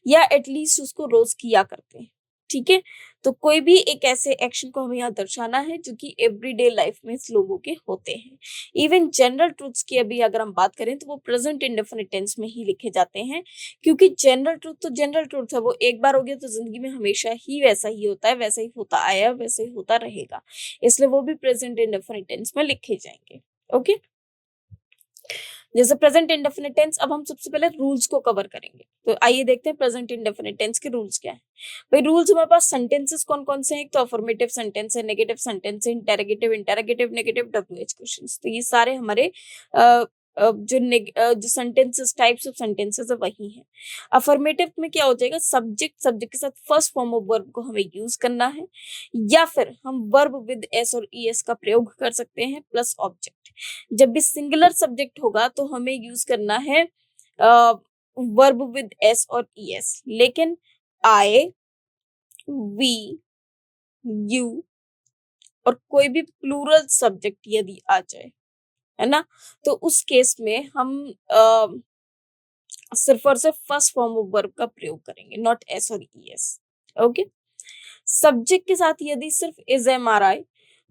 या एटलीस्ट उसको रोज किया करते हैं। ठीक है। तो कोई भी एक ऐसे एक्शन को हमें यहाँ दर्शाना है जो कि एवरीडे लाइफ में इस लोगों के होते हैं। इवन जनरल ट्रूथ्स की अभी अगर हम बात करें तो वो प्रेजेंट इंडेफिनिट टेंस में ही लिखे जाते हैं, क्योंकि जनरल ट्रूथ तो जनरल ट्रूथ है, वो एक बार हो गया तो जिंदगी में हमेशा ही वैसा ही होता है, वैसा ही होता आया, वैसे ही होता रहेगा, इसलिए वो भी प्रेजेंट इंडेफिनिट टेंस में लिखे जाएंगे। ओके, जैसे प्रेजेंट इंडेफिनिट टेंस, अब हम सबसे पहले रूल्स को कवर करेंगे। तो आइए देखते हैं प्रेजेंट इंडेफिनिट टेंस के रूल्स क्या है। भाई रूल्स हमारे पास सेंटेंसेस कौन कौन से हैं, एक तो अफर्मेटिव सेंटेंस है, नेगेटिव सेंटेंस है, interrogative, interrogative negative, WH questions. तो ये सारे हमारे अ, जो सेंटेंसेस, टाइप्स ऑफ सेंटेंसेस है वही है। अफर्मेटिव में क्या हो जाएगा, सब्जेक्ट, सब्जेक्ट के साथ फर्स्ट फॉर्म ऑफ वर्ब को हमें यूज करना है, या फिर हम वर्ब विद एस और ईएस का प्रयोग कर सकते हैं प्लस ऑब्जेक्ट। जब भी सिंगुलर सब्जेक्ट होगा तो हमें यूज करना है वर्ब विद एस और ईएस, लेकिन आई, वी, यू और कोई भी प्लूरल सब्जेक्ट यदि आ जाए, है ना, तो उस केस में हम सिर्फ और सिर्फ फर्स्ट फॉर्म ऑफ वर्ब का प्रयोग करेंगे, नॉट एस और ईएस। ओके, सब्जेक्ट के साथ यदि सिर्फ इज, एम, आर, आई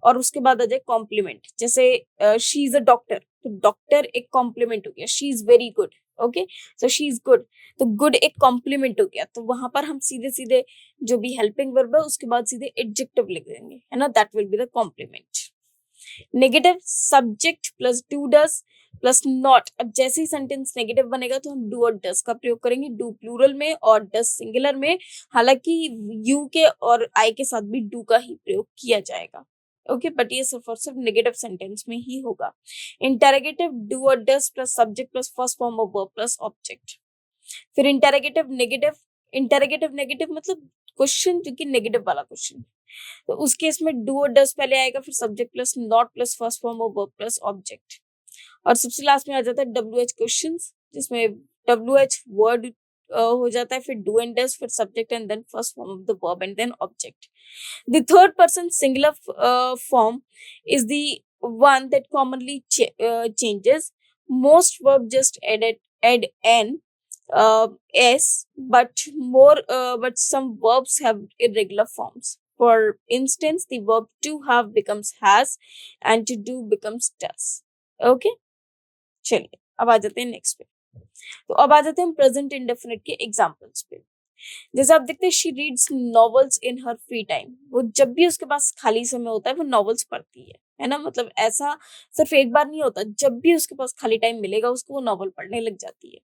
और उसके बाद आ जाए कॉम्प्लीमेंट, जैसे शी इज अ डॉक्टर, तो डॉक्टर एक कॉम्प्लीमेंट हो गया, she is very good. Okay, so she is good, तो गुड एक कॉम्प्लीमेंट हो गया, तो वहां पर हम सीधे सीधे जो भी हेल्पिंग वर्ब है उसके बाद सीधे एडजेक्टिव लिख देंगे, है ना, that will be the complement. Negative, subject plus do does plus not. अब जैसे ही सेंटेंस नेगेटिव बनेगा तो हम डू और डस का प्रयोग करेंगे, डू प्लूरल में और डस सिंगुलर में, हालांकि यू के और आई के साथ भी डू का ही प्रयोग किया जाएगा। ओके, बट ये सिर्फ और सिर्फ नेगेटिव सेंटेंस में ही होगा। Interrogative, do or does plus subject plus first form of verb plus object. फिर इंटेरोगेटिव नेगेटिव, इंटेरोगेटिव नेगेटिव मतलब क्वेश्चन जो कि नेगेटिव वाला क्वेश्चन, तो उस केस में डू और डस पहले आएगा, फिर subject plus not plus first form of verb plus object. और सबसे लास्ट में आ जाता है डब्ल्यू एच क्वेश्चन, जिसमें डब्ल्यू एच वर्ड हो जाता है, फिर डू एंड डस, फिर subject and then first form of the verb and then object. The third person singular form is the one that commonly changes. Most verb just add n s, but some verbs have irregular forms. For instance, the verb to have becomes has and to do becomes does. Okay, चलिए अब आ जाते हैं next पे। तो अब आ जाते हैं प्रेजेंट इंडेफिनिट के एग्जांपल्स पे। जैसे आप देखते हैं, she reads novels in her free time, वो जब भी उसके पास खाली समय होता है वो नॉवेल्स पढ़ती है ना, मतलब ऐसा सिर्फ एक बार नहीं होता, जब भी उसके पास खाली टाइम मिलेगा उसको वो नॉवल पढ़ने लग जाती है।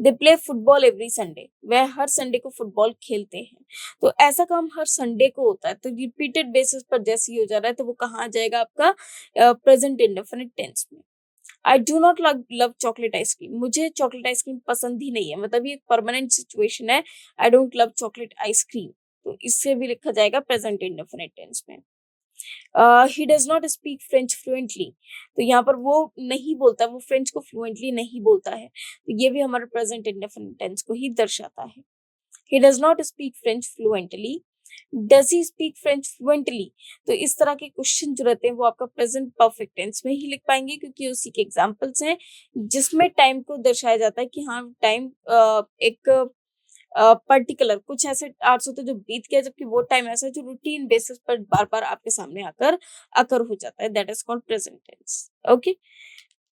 They play football every Sunday, वह हर संडे को फुटबॉल खेलते हैं। तो ऐसा काम हर संडे को होता है, तो रिपीटेड बेसिस पर जैसे ही हो जा रहा है तो वो कहाँ आ जाएगा आपका प्रेजेंट इंडेफिनिट टेंस में। I do not love chocolate ice cream, मुझे चॉकलेट आइसक्रीम पसंद ही नहीं है, मतलब ये परमानेंट सिचुएशन है, I don't love chocolate ice cream, तो इससे भी लिखा जाएगा प्रेजेंट इंडेफिनिट टेंस में। He does not speak French fluently, तो यहाँ पर वो नहीं बोलता, वो फ्रेंच को फ्लुएंटली नहीं बोलता है, तो ये भी हमारे प्रेजेंट इंडेफिनिट टेंस को ही दर्शाता है। He does not speak French fluently, does he speak French fluently, तो इस तरह के क्वेश्चन जो रहते हैं वो आपका प्रेजेंट परफेक्ट टेंस में ही लिख पाएंगे, क्योंकि उसी के एग्जांपल्स हैं जिसमें टाइम को दर्शाया जाता है कि हाँ टाइम एक पर्टिकुलर कुछ ऐसे आवर्स होते हैं जो बीत गया, जबकि वो टाइम ऐसा है जो रूटीन बेसिस पर बार बार आपके सामने आकर अकर हो जाता है, that is called present tense. Okay,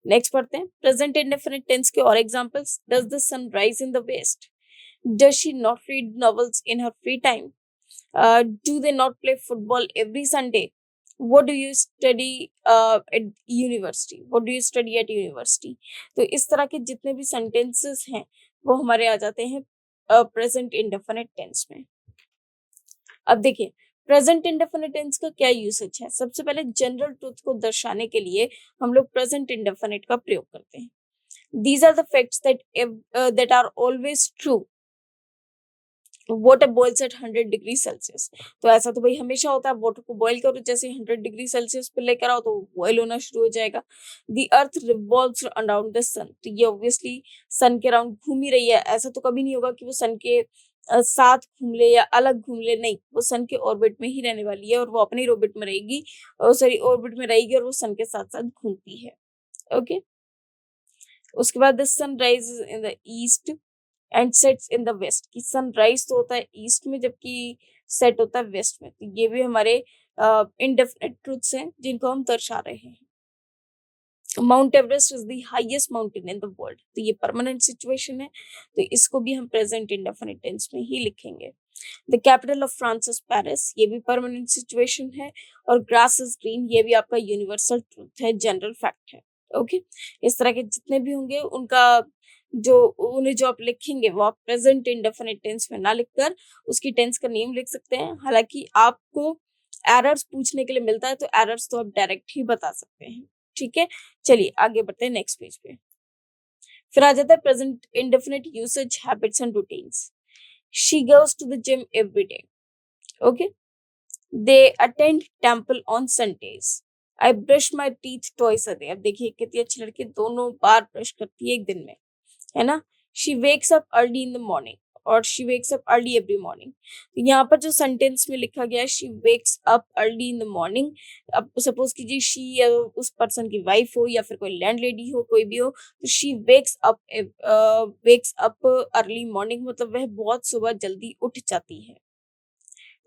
next पढ़ते हैं प्रेजेंट इंडेफिनिट टेंस के और examples. Does the sun rise in the west, does she not read novels in her free time, do they not play football every Sunday? What do you study at university? What do you study at university? तो इस तरह के जितने भी sentences हैं वो हमारे आ जाते हैं प्रेजेंट इंडेफिनिट टेंस में। अब देखिए प्रेजेंट इंडेफिनिट टेंस का क्या यूसेज है। सबसे पहले जनरल ट्रूथ को दर्शाने के लिए हम लोग प्रेजेंट इंडेफिनिट का प्रयोग करते हैं। These are the facts that are always true. Water boils at 100 degree Celsius, तो ऐसा तो भाई हमेशा होता है, वाटर को बॉईल करो, जैसे 100 डिग्री सेल्सियस पे लेकर आओ तो बॉईल होना शुरू हो जाएगा। The earth revolves around the sun, तो ये ऑब्वियसली सन के अराउंड घूम ही रही है, ऐसा तो कभी नहीं होगा कि वो सन के साथ घूम ले या अलग घूम ले, नहीं, वो सन के ऑर्बिट में ही रहने वाली है और वो अपने ऑर्बिट में रहेगी, सॉरी ऑर्बिट में रहेगी और वो सन के साथ साथ घूमती है। ओके, उसके बाद the sun rises in the east and sets in the west, कि सनराइज तो होता है ईस्ट में जबकि सेट होता है वेस्ट में। तो ये भी हमारे इंडेफिनिट ट्रूथ्स हैं जिनको हम दर्शा रहे हैं। Mount Everest is the highest mountain in the world, तो ये परमानेंट सिचुएशन है, तो इसको भी हम प्रेजेंट इंडेफिनिट टेंस में ही लिखेंगे। The capital of France is Paris, ये भी परमानेंट सिचुएशन है। और ग्रास इज ग्रीन, ये भी आपका यूनिवर्सल ट्रूथ है, जनरल फैक्ट है। ओके, इस तरह के जितने भी होंगे उनका जो उन्हें जो आप लिखेंगे वो आप प्रेजेंट इंडेफिनिट टेंस में ना लिखकर उसकी टेंस का नेम लिख सकते हैं। हालांकि आपको एरर्स पूछने के लिए मिलता है, तो एरर्स तो आप डायरेक्ट ही बता सकते हैं। ठीक है, चलिए आगे बढ़ते हैं नेक्स्ट पेज पे। फिर आ जाता है present indefinite usage, habits and routines. She goes to the gym every day. Okay, they attend temple on Sundays. I brush my teeth twice a day. अब देखिए कितनी अच्छी लड़की, दोनों बार ब्रश करती है एक दिन में, है ना। She wakes up early in the morning, और she wakes up early every morning. तो यहाँ पर जो सेंटेंस में लिखा गया है she wakes up early in the morning, अब सपोज कीजिए शी या उस पर्सन की वाइफ हो या फिर कोई लैंड लेडी हो, कोई भी हो, तो she wakes up early morning मतलब वह बहुत सुबह जल्दी उठ जाती है।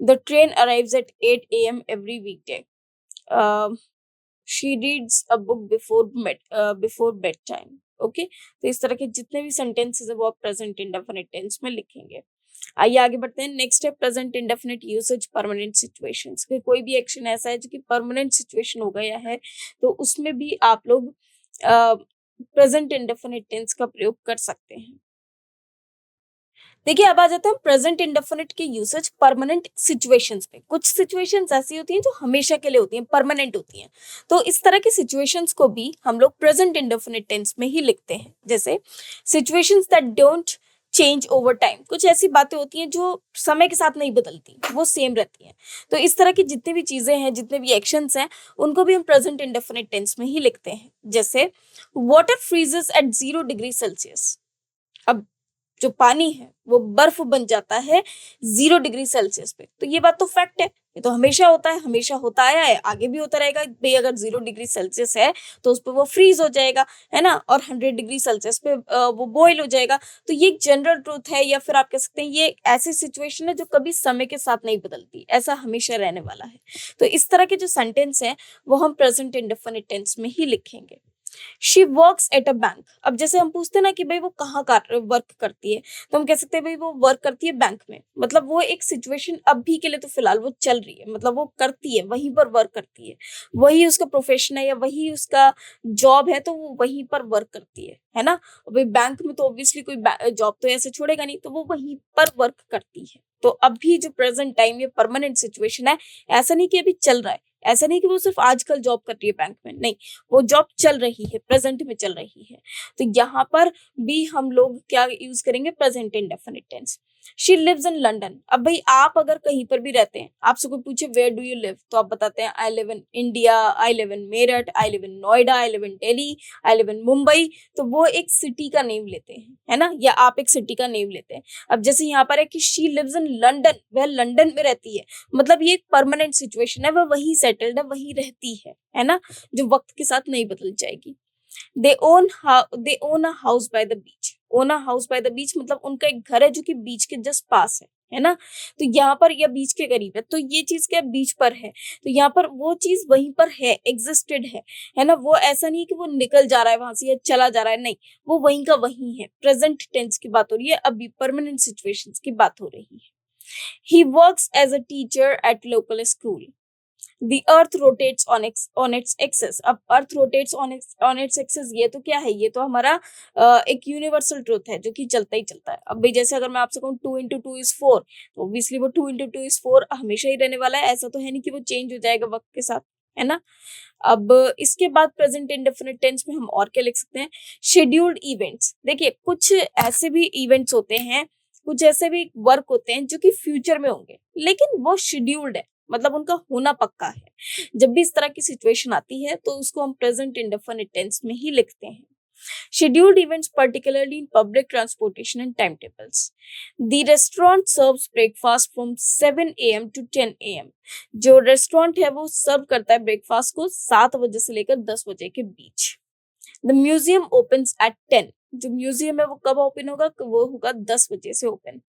The train arrives eight 8 a.m. every weekday. She reads a book before bed time. Okay, तो इस तरह के जितने भी सेंटेंसेस है वो आप प्रेजेंट इंडेफिनिट टेंस में लिखेंगे। आइए आगे बढ़ते हैं। नेक्स्ट है present indefinite usage permanent situations. कोई भी एक्शन ऐसा है जो कि परमानेंट सिचुएशन हो गया है, तो उसमें भी आप लोग प्रेजेंट इंडेफिनिट टेंस का प्रयोग कर सकते हैं। देखिए अब आ जाते हैं प्रेजेंट इंडेफिनिट के यूसेज परमानेंट सिचुएशंस पे। कुछ सिचुएशंस ऐसी होती हैं जो हमेशा के लिए होती हैं, परमानेंट होती हैं, तो इस तरह की सिचुएशंस को भी हम लोग प्रेजेंट इंडेफिनिट टेंस में ही लिखते हैं। जैसे situations that don't change over time, कुछ ऐसी बातें होती हैं जो समय के साथ नहीं बदलती, वो सेम रहती हैं। तो इस तरह की जितनी भी चीजें हैं, जितने भी एक्शंस हैं, उनको भी हम प्रेजेंट इंडेफिनिट टेंस में ही लिखते हैं। जैसे water freezes at 0 degree Celsius. अब जो पानी है वो बर्फ बन जाता है 0 डिग्री सेल्सियस पे। तो ये बात तो फैक्ट है, ये तो हमेशा होता है, हमेशा होता आया है, आगे भी होता रहेगा भाई। अगर 0 डिग्री सेल्सियस है तो उस पर वो फ्रीज हो जाएगा, है ना, और 100 डिग्री सेल्सियस पे वो बॉयल हो जाएगा। तो ये एक जनरल ट्रूथ है, या फिर आप कह सकते हैं ये ऐसी सिचुएशन है जो कभी समय के साथ नहीं बदलती, ऐसा हमेशा रहने वाला है। तो इस तरह के जो सेंटेंस है वो हम प्रेजेंट इंडेफिनिट टेंस में ही लिखेंगे। She works at a bank. अब जैसे हम पूछते हैं ना कि भाई वो कहाँ वर्क करती है, तो हम कह सकते हैं भाई वो वर्क करती है बैंक में। मतलब वो एक सिचुएशन अभी के लिए तो फिलहाल वो चल रही है, मतलब वो करती है, वहीं पर वर्क करती है, वही उसका प्रोफेशन है या वही उसका जॉब है, तो वो वहीं पर वर्क करती है ना। भाई बैंक में तो ऑब्वियसली कोई जॉब तो ऐसे छोड़ेगा नहीं, तो वो वहीं पर वर्क करती है। तो अभी जो प्रेजेंट टाइम ये परमानेंट सिचुएशन है, ऐसा नहीं कि अभी चल रहा है, ऐसा नहीं कि वो सिर्फ आजकल जॉब कर रही है बैंक में, नहीं, वो जॉब चल रही है, प्रेजेंट में चल रही है। तो यहाँ पर भी हम लोग क्या यूज करेंगे, present indefinite tense. She lives in London. अब भाई आप अगर कहीं पर भी रहते हैं, आपसे कोई पूछे वेयर डू यू लिव, तो आप बताते हैं I live in India, I live in Meerut, I live in Noida, I live in Delhi, I live in Mumbai. तो वो एक सिटी का नेम लेते हैं, है ना, या आप एक सिटी का नेम लेते हैं। अब जैसे यहाँ पर है कि शी लिव्स इन लंडन, वह लंदन में रहती है, मतलब ये एक परमानेंट सिचुएशन है, वह वहीं सेटल्ड है, वहीं रहती है ना, जो वक्त के साथ नहीं बदल जाएगी। They own a house by the beach. Own a house by the beach मतलब उनका एक घर है जो कि बीच के जस्ट पास है ना। तो यहाँ पर या बीच के करीब है, तो ये चीज क्या बीच पर है, तो यहाँ पर वो चीज वहीं पर है, एग्जिस्टेड है ना। वो ऐसा नहीं कि वो निकल जा रहा है वहां से या चला जा रहा है, नहीं, वो वहीं का वहीं है। प्रेजेंट टेंस की बात हो रही है, अभी परमानेंट सिचुएशंस की बात हो रही है। He works as a teacher at local school. The earth rotates on its axis। अब earth rotates on its axis, ये तो क्या है, ये तो हमारा एक यूनिवर्सल ट्रूथ है जो कि चलता ही चलता है। अब भाई जैसे अगर मैं आपसे कहूँ 2 into 2 is 4, तो ऑब्वियसली वो 2 into 2 is 4 हमेशा ही रहने वाला है, ऐसा तो है नहीं कि वो चेंज हो जाएगा वक्त के साथ, है ना। अब इसके बाद प्रेजेंट इंडेफिनिट टेंस में हम और क्या लिख सकते हैं, शेड्यूल्ड इवेंट्स। देखिए कुछ ऐसे भी इवेंट्स होते हैं, कुछ ऐसे भी वर्क होते हैं जो कि फ्यूचर में होंगे, लेकिन वो शेड्यूल्ड है, मतलब उनका होना पक्का है। जब भी इस तरह की सिचुएशन आती है तो उसको हम प्रेजेंट इंडेफिनिट टेंस में ही लिखते हैं। Scheduled events, particularly in public transportation and timetables. The restaurant serves breakfast from 7 a.m. to 10 a.m. जो रेस्टोरेंट है वो सर्व करता है ब्रेकफास्ट को 7 बजे से लेकर 10 बजे के बीच। The museum opens at 10. जो म्यूजियम है वो कब ओपन होगा? वो होगा 10 बजे से open.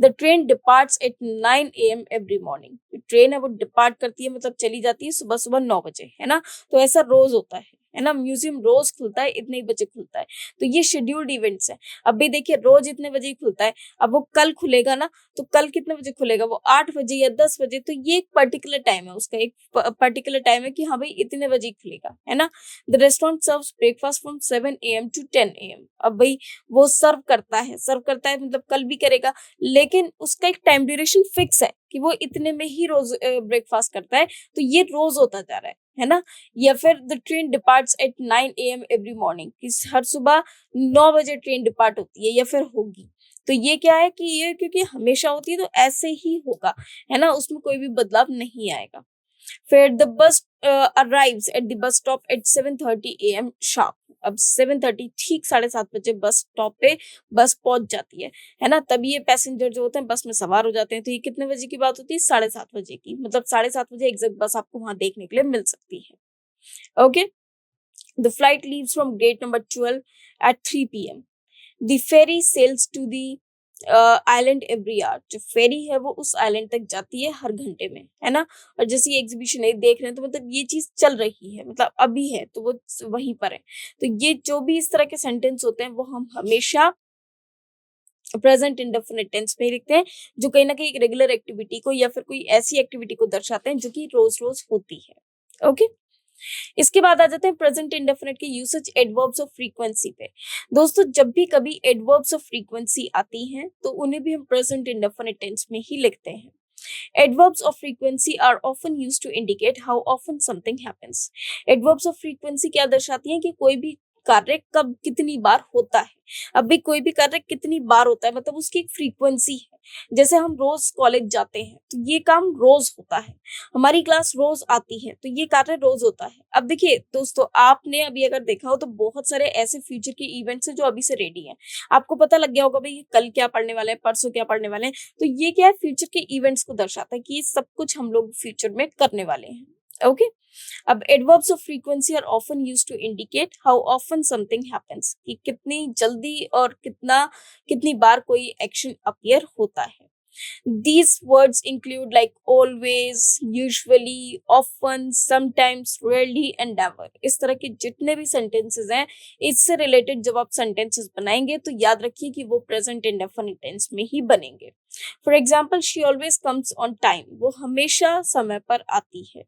The train departs at 9 AM every morning. Train है वो डिपार्ट करती है, मतलब चली जाती है सुबह सुबह 9 बजे, है ना। तो ऐसा रोज होता है ना। म्यूजियम रोज खुलता है, इतने ही बजे खुलता है। तो ये शेड्यूल्ड इवेंट्स है। अब भी देखिए रोज इतने बजे ही खुलता है। अब वो कल खुलेगा ना, तो कल कितने बजे खुलेगा? वो 8 बजे या 10 बजे। तो ये एक पर्टिकुलर टाइम है, उसका एक पर्टिकुलर टाइम है कि हाँ भाई इतने बजे ही खुलेगा, है ना। The restaurant serves breakfast from 7 AM to 10 AM। अब भाई वो सर्व करता है मतलब कल भी करेगा, लेकिन उसका एक टाइम ड्यूरेशन फिक्स है कि वो इतने में ही रोज ब्रेकफास्ट करता है। तो ये रोज होता जा रहा है ना। या फिर the train departs at 9 AM every morning, कि हर सुबह 9 बजे ट्रेन डिपार्ट होती है या फिर होगी। तो ये क्या है कि ये क्योंकि हमेशा होती है तो ऐसे ही होगा, है ना, उसमें कोई भी बदलाव नहीं आएगा। फिर the bus arrives at the bus stop at 7:30 AM sharp. अब 7:30 ठीक 7:30 बजे बस स्टॉप पे बस पहुंच जाती है ना। तभी ये पैसेंजर जो होते हैं बस में सवार हो जाते हैं। तो ये कितने बजे की बात होती है? 7:30 बजे की, मतलब 7:30 बजे एग्जैक्ट बस आपको वहां देखने के लिए मिल सकती है। Okay. The flight leaves from gate number 12 at 3 PM। The ferry sails to the island every hour. जो फेरी है वो उस आइलैंड तक जाती है हर घंटे में, है ना। और जैसे ये एग्जीबिशन है देख रहे हैं, तो मतलब ये चीज चल रही है, मतलब अभी है तो वो वहीं पर है। तो ये जो भी इस तरह के सेंटेंस होते हैं वो हम हमेशा प्रेजेंट इंडेफिनिट टेंस में ही लिखते हैं, जो कहीं ना कहीं एक रेगुलर एक्टिविटी को या फिर कोई ऐसी एक्टिविटी को दर्शाते हैं जो कि रोज रोज होती है। ओके। इसके बाद आ जाते हैं प्रेजेंट इंडेफिनिट के यूसेज एडवर्ब्स ऑफ फ्रीक्वेंसी पे। दोस्तों जब भी कभी एडवर्ब्स ऑफ फ्रीक्वेंसी आती हैं तो उन्हें भी हम प्रेजेंट इंडेफिनिट टेंस में ही लिखते हैं। Adverbs of frequency are often used to indicate how often something happens. Adverbs of frequency क्या दर्शाती हैं कि कोई भी कार्य कब कितनी बार होता है। अब भी कोई भी कार्य कितनी बार होता है, मतलब उसकी एक फ्रीक्वेंसी है। जैसे हम रोज कॉलेज जाते हैं तो ये काम रोज होता है। हमारी क्लास रोज आती है तो ये कार्य रोज होता है। अब देखिए दोस्तों, आपने अभी अगर देखा हो तो बहुत सारे ऐसे फ्यूचर के इवेंट्स हैं जो अभी से रेडी हैं। आपको पता लग गया होगा भाई ये कल क्या पढ़ने वाले हैं, परसों क्या पढ़ने वाले हैं। तो ये क्या है, फ्यूचर के इवेंट्स को दर्शाता है कि ये सब कुछ हम लोग फ्यूचर में करने वाले हैं। ओके। अब adverbs of frequency are often used to indicate how often something happens, कि कितनी जल्दी और कितनी बार कोई एक्शन अपीयर होता है। These words include like always, usually, often, sometimes, rarely and never। इस तरह के जितने भी sentences हैं, इससे related जब आप sentences बनाएंगे तो याद रखिए कि वो present indefinite tense में ही बनेंगे। For example, she always comes on time। वो हमेशा समय पर आती है।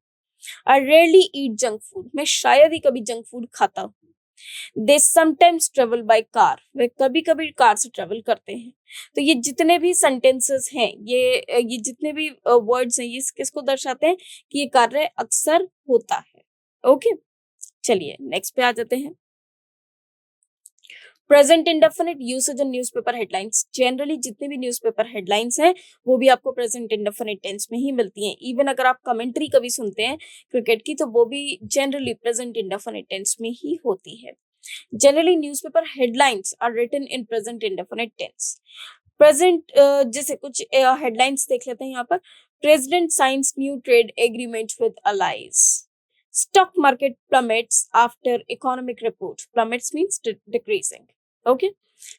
I rarely eat junk food। मैं शायद ही कभी जंक फूड खाता हूँ। They sometimes travel by car. वे कभी कभी कार से ट्रेवल करते हैं। तो ये जितने भी सेंटेंसेस हैं, ये जितने भी वर्ड्स हैं, ये किसको दर्शाते हैं कि ये कार्य अक्सर होता है। ओके। चलिए नेक्स्ट पे आ जाते हैं। प्रेजेंट इंडेफिनिट यूसेज इन न्यूज़पेपर हेडलाइंस। जनरली जितनी भी न्यूज़पेपर हेडलाइंस हैं वो भी आपको प्रेजेंट इंडेफिनिट टेंस में ही मिलती हैं। इवन अगर आप कमेंट्री कभी सुनते हैं क्रिकेट की तो वो भी जनरली प्रेजेंट इंडेफिनिट टेंस में ही होती है। Generally, newspaper headlines are written in present indefinite tense. Present जैसे कुछ headlines देख लेते हैं यहाँ पर। President signs new trade agreement with allies. Stock market plummets after economic report. Plummets means decreasing. Okay.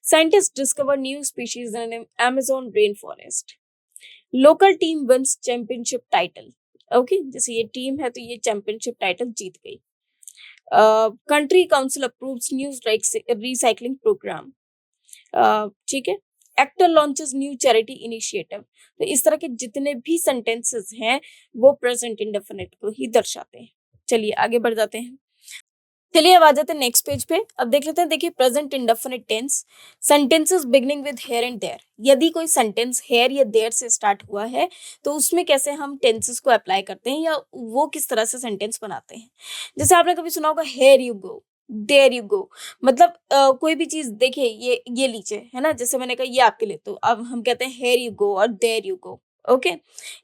Scientists discover new species in an Amazon rainforest. Local team wins championship title. Okay, जैसे ये team है तो ये championship title जीत गई। Country council approves new recycling programme. ठीक है। Actor launches new charity initiative. तो इस तरह के जितने भी सेंटेंसेस हैं वो प्रेजेंट इंडेफिनिट को ही दर्शाते हैं। चलिए आगे बढ़ जाते हैं। चलिए अब आ जाते हैं नेक्स्ट पेज पे। अब देख लेते हैं। देखिए present indefinite tense sentences beginning with here and there. यदि कोई सेंटेंस हेयर या देयर से स्टार्ट हुआ है तो उसमें कैसे हम टेंसेस को अप्लाई करते हैं या वो किस तरह से सेंटेंस बनाते हैं। जैसे आपने कभी सुना होगा here you go, there you go. मतलब कोई भी चीज देखिए ये लीजिए, है ना। जैसे मैंने कहा ये आपके लिए, तो अब हम कहते हैं हेयर यू गो और देयर यू गो। ओके।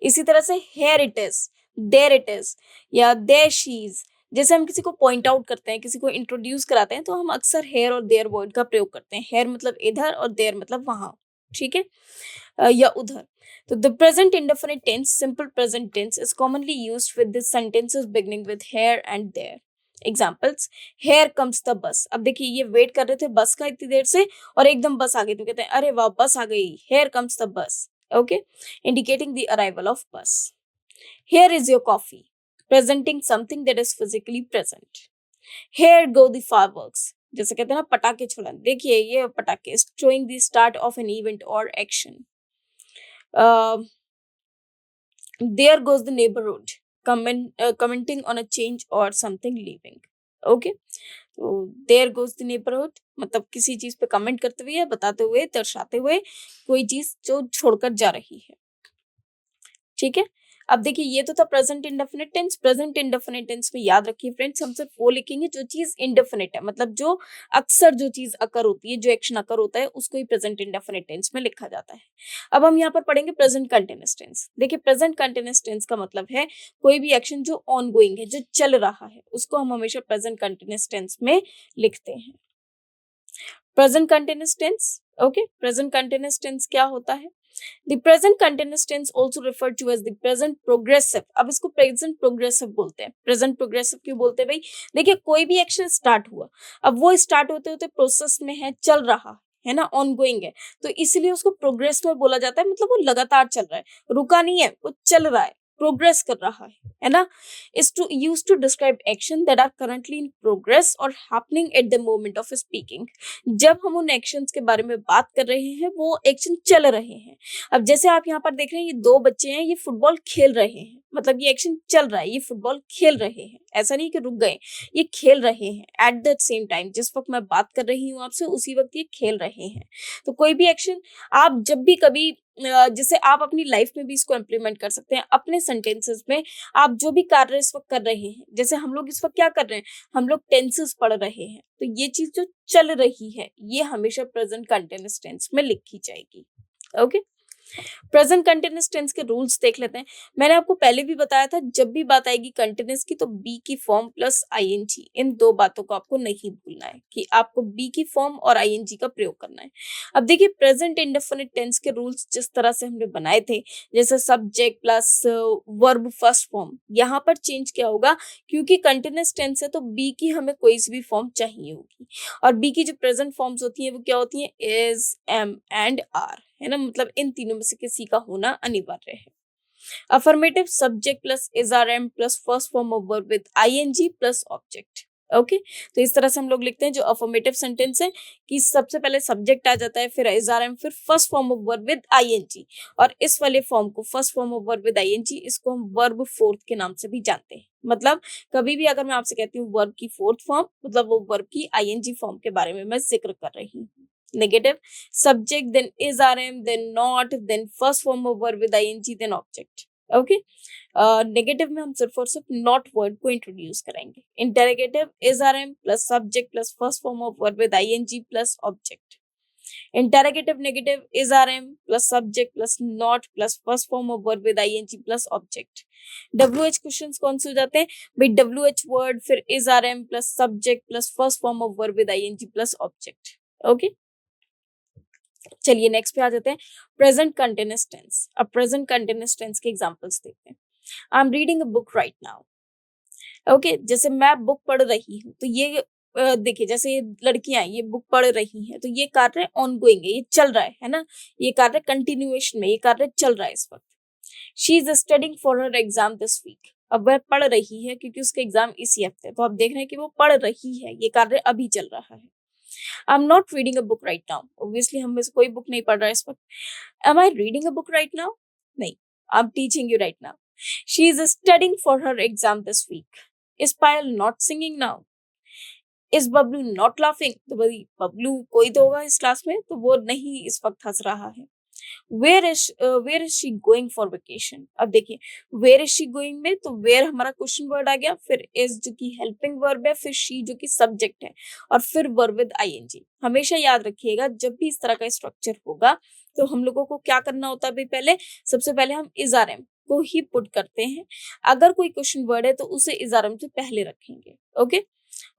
इसी तरह से here it is, there it is या देयर शी इज। जैसे हम किसी को पॉइंट आउट करते हैं, किसी को इंट्रोड्यूस कराते हैं तो हम अक्सर हेयर और देयर वर्ड का प्रयोग करते हैं। हेयर मतलब इधर और देयर मतलब वहां। ठीक है। या उधर। तो the present indefinite tense, simple present tense is commonly used with this sentences beginning with here and there. Examples, here comes the bus. अब देखिए ये वेट कर रहे थे बस का इतनी देर से और एकदम बस आ गई तो कहते हैं अरे वाह बस आ गई, here comes the bus. Okay, indicating the arrival of bus. Here is your coffee, presenting something that is physically present. Here go the fireworks, जैसे कहते हैं ना पटाखे छुड़ाने, देखिए ये पटाखे, showing the start of an event or action. There goes the neighbourhood, commenting on a change or something leaving. Okay, तो देयर गोज द नेबरहुड मतलब किसी चीज पे कमेंट करते हुए या बताते हुए दर्शाते हुए कोई चीज जो छोड़कर जा रही है। ठीक है, अब देखिए ये तो था present indefinite tense. Present indefinite tense में याद रखिए फ्रेंड्स, हम सिर्फ वो लिखेंगे जो चीज इंडेफिनिट है, मतलब जो अक्सर जो चीज अकर होती है, जो एक्शन अकर होता है उसको ही प्रेजेंट इंडेफिनिट टेंस में लिखा जाता है। अब हम यहाँ पर पढ़ेंगे प्रेजेंट कंटिन्यूअस टेंस। देखिए प्रेजेंट कंटिन्यूअस टेंस का मतलब है कोई भी एक्शन जो ऑन गोइंग है, जो चल रहा है, उसको हम हमेशा प्रेजेंट कंटिन्यूअस टेंस में लिखते हैं। Present continuous tense, okay, present continuous tense क्या होता है? The present continuous tense also referred to as the present progressive। अब इसको present progressive बोलते हैं। present progressive क्यों बोलते हैं भाई? देखिए कोई भी एक्शन स्टार्ट हुआ, अब वो स्टार्ट होते होते प्रोसेस में है, चल रहा है ना, ऑनगोइंग है, तो इसीलिए उसको प्रोग्रेस में बोला जाता है। मतलब वो लगातार चल रहा है, रुका नहीं है, वो चल रहा है, प्रोग्रेस कर रहा है ना। Is to use to describe action that are currently in progress or happening at the moment of speaking. जब हम उन एक्शंस के बारे में बात कर रहे हैं वो एक्शन चल रहे हैं। अब जैसे आप यहाँ पर देख रहे हैं ये दो बच्चे हैं, ये फुटबॉल खेल रहे हैं, मतलब ये एक्शन चल रहा है, ये फुटबॉल खेल रहे हैं, ऐसा नहीं कि रुक गए, ये खेल रहे हैं एट द सेम टाइम। जिस वक्त मैं बात कर रही हूँ आपसे उसी वक्त ये खेल रहे हैं। तो कोई भी एक्शन आप जब भी कभी जैसे आप अपनी लाइफ में भी इसको इम्प्लीमेंट कर सकते हैं अपने सेंटेंसेस में। आप जो भी कार्य इस वक्त कर रहे हैं, जैसे हम लोग इस वक्त क्या कर रहे हैं, हम लोग टेंसेस पढ़ रहे हैं, तो ये चीज जो चल रही है ये हमेशा प्रेजेंट कंटिन्यूअस टेंस में लिखी जाएगी। ओके, प्रेजेंट कंटिन्यूअस टेंस के रूल्स देख लेते हैं। मैंने आपको पहले भी बताया था जब भी बात आएगी कंटिन्यूअस की तो बी की फॉर्म प्लस आईएनजी, इन दो बातों को आपको नहीं भूलना है कि आपको बी की फॉर्म और आईएनजी का प्रयोग करना है। अब देखिए प्रेजेंट इंडेफिनिट टेंस के रूल्स जिस तरह से हमने बनाए थे, जैसे subject plus verb first form, यहाँ पर चेंज क्या होगा, क्योंकि कंटिन्यूअस टेंस है तो बी की हमें कोई सी भी फॉर्म चाहिए होगी, और बी की जो प्रेजेंट फॉर्म्स होती हैं वो क्या होती हैं, इज, एम एंड आर, है ना, मतलब इन तीनों में से किसी का होना अनिवार्य है। Affirmative subject plus is are am plus first form of verb with ING plus object. Okay, तो इस तरह से हम लोग लिखते हैं जो अफर्मेटिव सेंटेंस है कि सबसे पहले सब्जेक्ट आ जाता है, फिर इजआरएम, फिर first form of verb with I N G, और इस वाले फॉर्म को first form of verb with I N G इसको हम वर्ब फोर्थ के नाम से भी जानते हैं। मतलब कभी भी अगर मैं आपसे कहती हूँ वर्ब की फोर्थ फॉर्म, मतलब वो वर्ब की आईएनजी फॉर्म के बारे में मैं जिक्र कर रही हूँ। Negative, subject, then is rm, then not, then first form of verb with ing, then object. Okay, negative में हम सिर्फ और सिर्फ नॉट वर्ड को इंट्रोड्यूस कराएंगे। Interrogative is are am plus subject plus first form of verb with ING plus object. Interrogative negative is are am plus subject plus not plus first form of verb with ING plus object. WH questions कौन से हो जाते हैं भाई, WH word फिर is are am plus subject plus first form of verb with ING plus object. Okay, चलिए next पे आ जाते हैं, प्रेजेंट कंटिन्यूअस टेंस। अब प्रेजेंट कंटिन्यूअस टेंस के एग्जांपल्स देखते हैं। I am reading a book right now. Okay, जैसे मैं बुक पढ़ रही हूँ तो ये देखिए जैसे ये लड़कियां ये बुक पढ़ रही हैं तो ये कार्य ऑनगोइंग है, ये चल रहा है ना, ये कार्य कंटिन्यूएशन में, ये कार्य चल रहा है इस वक्त। She is studying for her exam this week. अब वह पढ़ रही है क्योंकि उसका एग्जाम इसी हफ्ते है, तो आप देख रहे हैं कि वो पढ़ रही है, ये कार्य अभी चल रहा है। I am not reading a book right now, obviously हम में से कोई बुक नहीं पढ़ रहा है इस वक्त। Am I reading a book right now, नहीं, I am teaching you right now. She is studying for her exam this week. Is Payal not singing now. Is Bablu not laughing, तो भाई बबलू कोई तो होगा इस क्लास में, तो वो नहीं इस वक्त हंस रहा है। Where is she going for vacation. अब देखिए वेयर इज शी गोइंग में तो वेयर हमारा क्वेश्चन वर्ड आ गया, फिर इज जो कि हेल्पिंग वर्ब है, फिर शी जो कि सब्जेक्ट है, और फिर वर्ब विद आईएनजी। हमेशा याद रखिएगा जब भी इस तरह का स्ट्रक्चर होगा तो हम लोगों को क्या करना होता है भाई, पहले सबसे पहले हम इजआरएम को ही पुट करते हैं। अगर कोई क्वेश्चन वर्ड है तो उसे इजआरएम से पहले रखेंगे। ओके,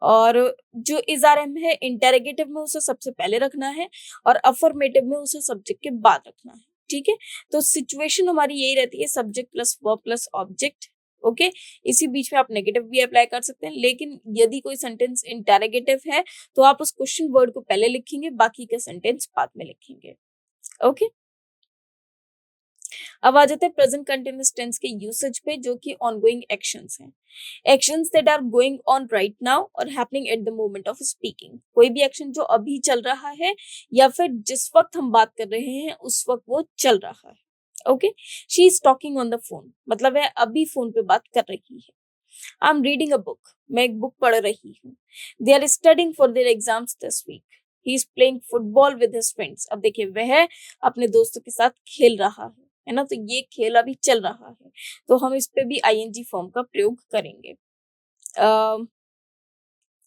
और जो इजआरएम है इंटेरोगेटिव में उसे सबसे पहले रखना है और अफर्मेटिव में उसे सब्जेक्ट के बाद रखना है। ठीक है, तो सिचुएशन हमारी यही रहती है, subject plus verb plus object. Okay. इसी बीच में आप नेगेटिव भी अप्लाई कर सकते हैं, लेकिन यदि कोई सेंटेंस इंटेरोगेटिव है तो आप उस क्वेश्चन वर्ड को पहले लिखेंगे, बाकी के सेंटेंस बाद में लिखेंगे। ओके। अब आ जाते हैं प्रेजेंट कंटिन्यूअस टेंस के यूसेज पे, जो कि ऑनगोइंग एक्शंस हैं। Actions that are going on right now or happening at the moment of speaking. कोई भी एक्शन जो अभी चल रहा है या फिर जिस वक्त हम बात कर रहे हैं उस वक्त वो चल रहा है। Okay. She is talking on the phone, मतलब है अभी फोन पे बात कर रही है। I am reading a book, मैं एक बुक पढ़ रही हूँ। They are studying for their exams this week. He is playing football with his friends. अब देखिए वह अपने दोस्तों के साथ खेल रहा है ना, तो ये खेल अभी चल रहा है, तो हम इस पे भी आईएनजी फॉर्म का प्रयोग करेंगे।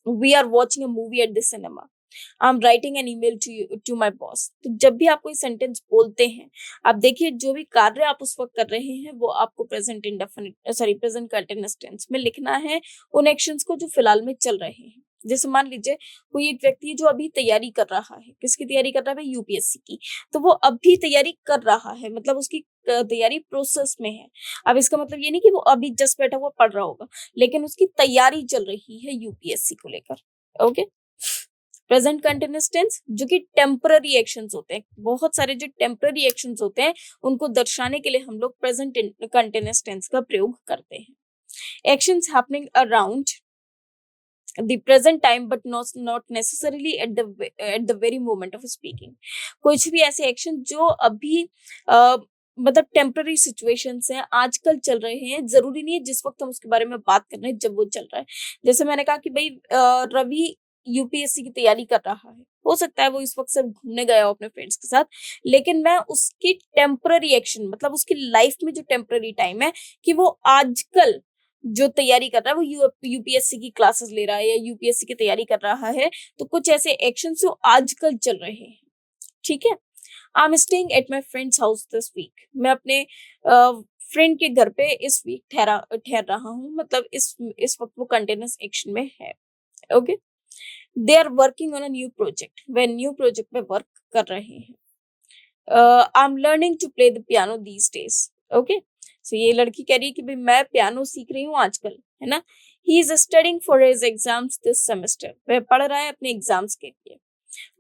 We are watching a movie at the cinema. I am writing an email to my boss. तो जब भी आप कोई सेंटेंस बोलते हैं, आप देखिए जो भी कार्य आप उस वक्त कर रहे हैं वो आपको प्रेजेंट कंटिन्यूअस टेंस में लिखना है, उन एक्शंस को जो फिलहाल में चल रहे हैं। जैसे मान लीजिए कोई एक व्यक्ति है जो अभी तैयारी कर रहा है, किसकी तैयारी कर रहा है, यूपीएससी की, तो वो अभी तैयारी कर रहा है, मतलब उसकी तैयारी प्रोसेस में है। अब इसका मतलब ये नहीं कि वो अभी जस्ट बैठा हुआ पढ़ रहा होगा, लेकिन उसकी तैयारी चल रही है यूपीएससी को लेकर। ओके। प्रेजेंट कंटिन्यूअस टेंस जो कि टेम्पररी एक्शंस होते हैं, बहुत सारे जो टेम्पररी एक्शंस होते हैं उनको दर्शाने के लिए हम लोग प्रेजेंट कंटिन्यूअस टेंस का प्रयोग करते हैं। Actions happening around the present time but not necessarily at the very moment of speaking। कुछ भी ऐसे एक्शन जो अभी मतलब टेम्पररी सिचुएशंस हैं, आजकल चल रहे हैं, जरूरी नहीं है जिस वक्त हम उसके बारे में बात कर रहे हैं जब वो चल रहा है। जैसे मैंने कहा कि भाई रवि यूपीएससी की तैयारी कर रहा है, हो सकता है वो इस वक्त सिर्फ घूमने गया हो अपने फ्रेंड्स के साथ, लेकिन मैं उसकी टेम्पररी एक्शन, मतलब उसकी लाइफ में जो टेम्पररी टाइम है कि वो आजकल जो तैयारी कर रहा है, वो यूपीएससी की क्लासेस ले रहा है या यूपीएससी की तैयारी कर रहा है, तो कुछ ऐसे एक्शन जो आजकल चल रहे हैं। ठीक है। I am staying at my friend's house this week. मैं अपने फ्रेंड के घर पे इस वीक ठहर रहा हूँ, मतलब इस वक्त वो कंटिन्यूअस एक्शन में है। Okay. They are working on a new project, वे न्यू प्रोजेक्ट पे वर्क कर रहे हैं। I am learning to play the piano these days. Okay. So ये लड़की कह रही है कि भाई मैं पियानो सीख रही हूँ आजकल, है ना। He is studying for his exams this semester. वह पढ़ रहा है अपने एग्जाम्स के लिए।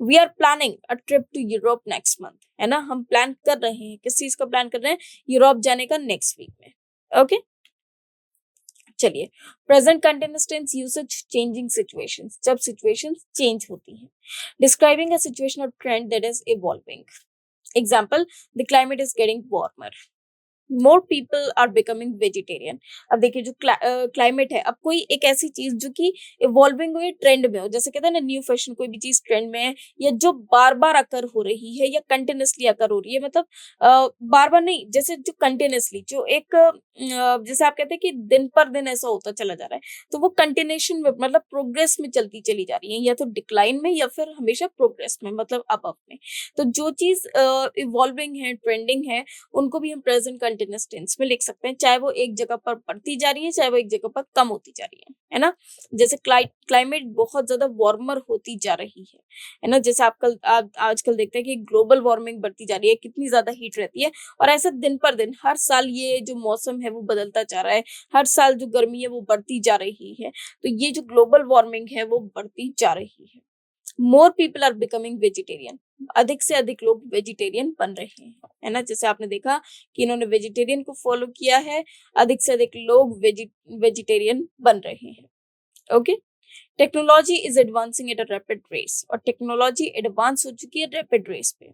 We are planning a trip to Europe next month, है ना, हम प्लान कर रहे हैं, किस चीज का प्लान कर रहे हैं, यूरोप जाने का नेक्स्ट वीक में। ओके। चलिए, present continuous tense usage changing situations, जब सिचुएशंस चेंज होती हैं। Describing a situation or trend that is evolving. Example, the climate is getting warmer. More people are becoming vegetarian. अब देखिए जो क्लाइमेट है, अब कोई एक ऐसी चीज जो कि इवॉल्विंग हो या ट्रेंड में हो, जैसे कहते हैं ना न्यू फैशन, कोई भी चीज ट्रेंड में है या जो बार बार अकर हो रही है या कंटिन्यूसली अकर हो रही है, मतलब बार बार नहीं, जैसे जो कंटिन्यूसली जो एक जैसे आप कहते हैं कि दिन पर दिन ऐसा होता चला जा रहा है, तो वो कंटिन्यूशन में, मतलब प्रोग्रेस में चलती चली जा रही है, या तो डिक्लाइन में या फिर हमेशा प्रोग्रेस में, मतलब अप में। तो जो चीज इवॉल्विंग है, ट्रेंडिंग है, उनको भी हम प्रेजेंट कंटिन्यूअस टेंस में लिख सकते हैं, चाहे वो एक जगह पर बढ़ती जा रही है, चाहे वो एक जगह पर कम होती जा रही है ना। जैसे क्लाइमेट बहुत ज्यादा वार्मर होती जा रही है ना। जैसे आजकल देखते हैं कि ग्लोबल वार्मिंग बढ़ती जा रही है, कितनी ज्यादा हीट रहती है, और ऐसा दिन पर दिन हर साल ये जो मौसम है वो बदलता जा रहा है, हर साल जो गर्मी है वो बढ़ती जा रही है, तो ये जो ग्लोबल वार्मिंग है वो बढ़ती जा रही है। More people are becoming vegetarian. अधिक से अधिक लोग वेजिटेरियन बन रहे हैं, है ना। जैसे आपने देखा कि इन्होंने वेजिटेरियन को फॉलो किया है, अधिक से अधिक लोग वेजिटेरियन बन रहे हैं। Okay. Technology is advancing at a rapid race, और टेक्नोलॉजी एडवांस हो चुकी है रैपिड रेस पे।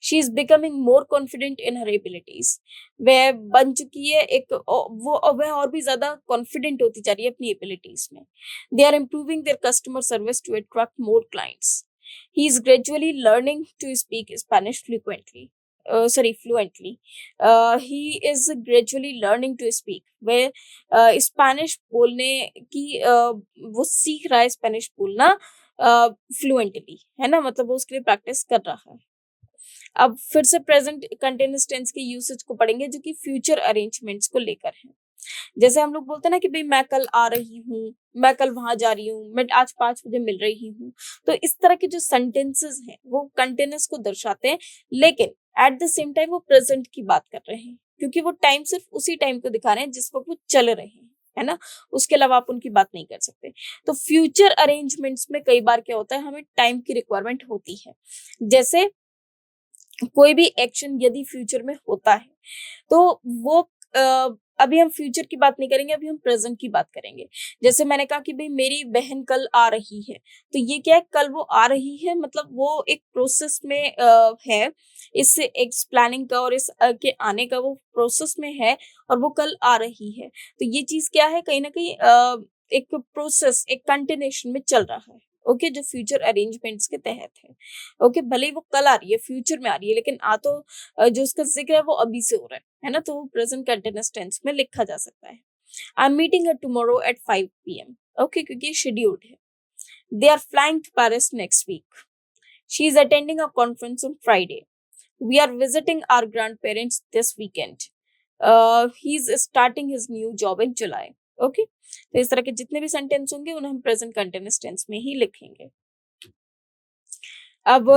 She is becoming more confident in her abilities. वह बन चुकी है एक वह और भी ज्यादा कॉन्फिडेंट होती जा रही है अपनी एबिलिटीज में। They are improving their customer service to attract more clients. He is gradually learning to speak Spanish fluently. fluently. He is gradually learning to speak, वह स्पेनिश बोलने की वो सीख रहा है स्पेनिश बोलना फ्लुएंटली, है ना, मतलब वो उसके लिए प्रैक्टिस कर रहा है। अब फिर से प्रेजेंट कंटिन्यूअस टेंस के यूसेज को पढ़ेंगे जो कि फ्यूचर अरेंजमेंट्स को लेकर है। जैसे हम लोग बोलते हैं ना कि भाई मैं कल आ रही हूँ, मैं कल वहां जा रही हूँ, मैं आज 5 बजे मिल रही हूँ, तो इस तरह के जो सेंटेंसेस हैं वो कंटिन्यूअस को दर्शाते हैं, लेकिन एट द सेम टाइम वो प्रेजेंट की बात कर रहे हैं। क्योंकि वो टाइम सिर्फ उसी टाइम को दिखा रहे हैं जिस वक्त वो चल रहे हैं, है ना? उसके अलावा आप उनकी बात नहीं कर सकते। तो फ्यूचर अरेंजमेंट्स में कई बार क्या होता है, हमें टाइम की रिक्वायरमेंट होती है। जैसे कोई भी एक्शन यदि फ्यूचर में होता है तो वो अभी हम फ्यूचर की बात नहीं करेंगे, अभी हम प्रेजेंट की बात करेंगे। जैसे मैंने कहा कि भाई मेरी बहन कल आ रही है, तो ये क्या है, कल वो आ रही है मतलब वो एक प्रोसेस में है, इस एक प्लानिंग का और इस के आने का वो प्रोसेस में है, और वो कल आ रही है। तो ये चीज क्या है, कहीं ना कहीं एक प्रोसेस, एक कंटिन्यूशन में चल रहा है। ओके, जो फ्यूचर अरेंजमेंट्स के तहत है। ओके, भले ही वो कल आ रही है, फ्यूचर में आ रही है, लेकिन आ तो जो उसका जिक्र है वो अभी से हो रहा है ना? तो वो प्रेजेंट कंटिन्यूअस टेंस में लिखा जा सकता है। I am meeting her tomorrow at 5 p.m. Okay, क्योंकि शेड्यूल्ड है। They are flying to Paris next week. She is attending a conference on Friday. We are visiting our grandparents this weekend. He is starting his new job in July. Okay, तो इस तरह के जितने भी sentence होंगे उन्हें हम present continuous tense में ही लिखेंगे। अब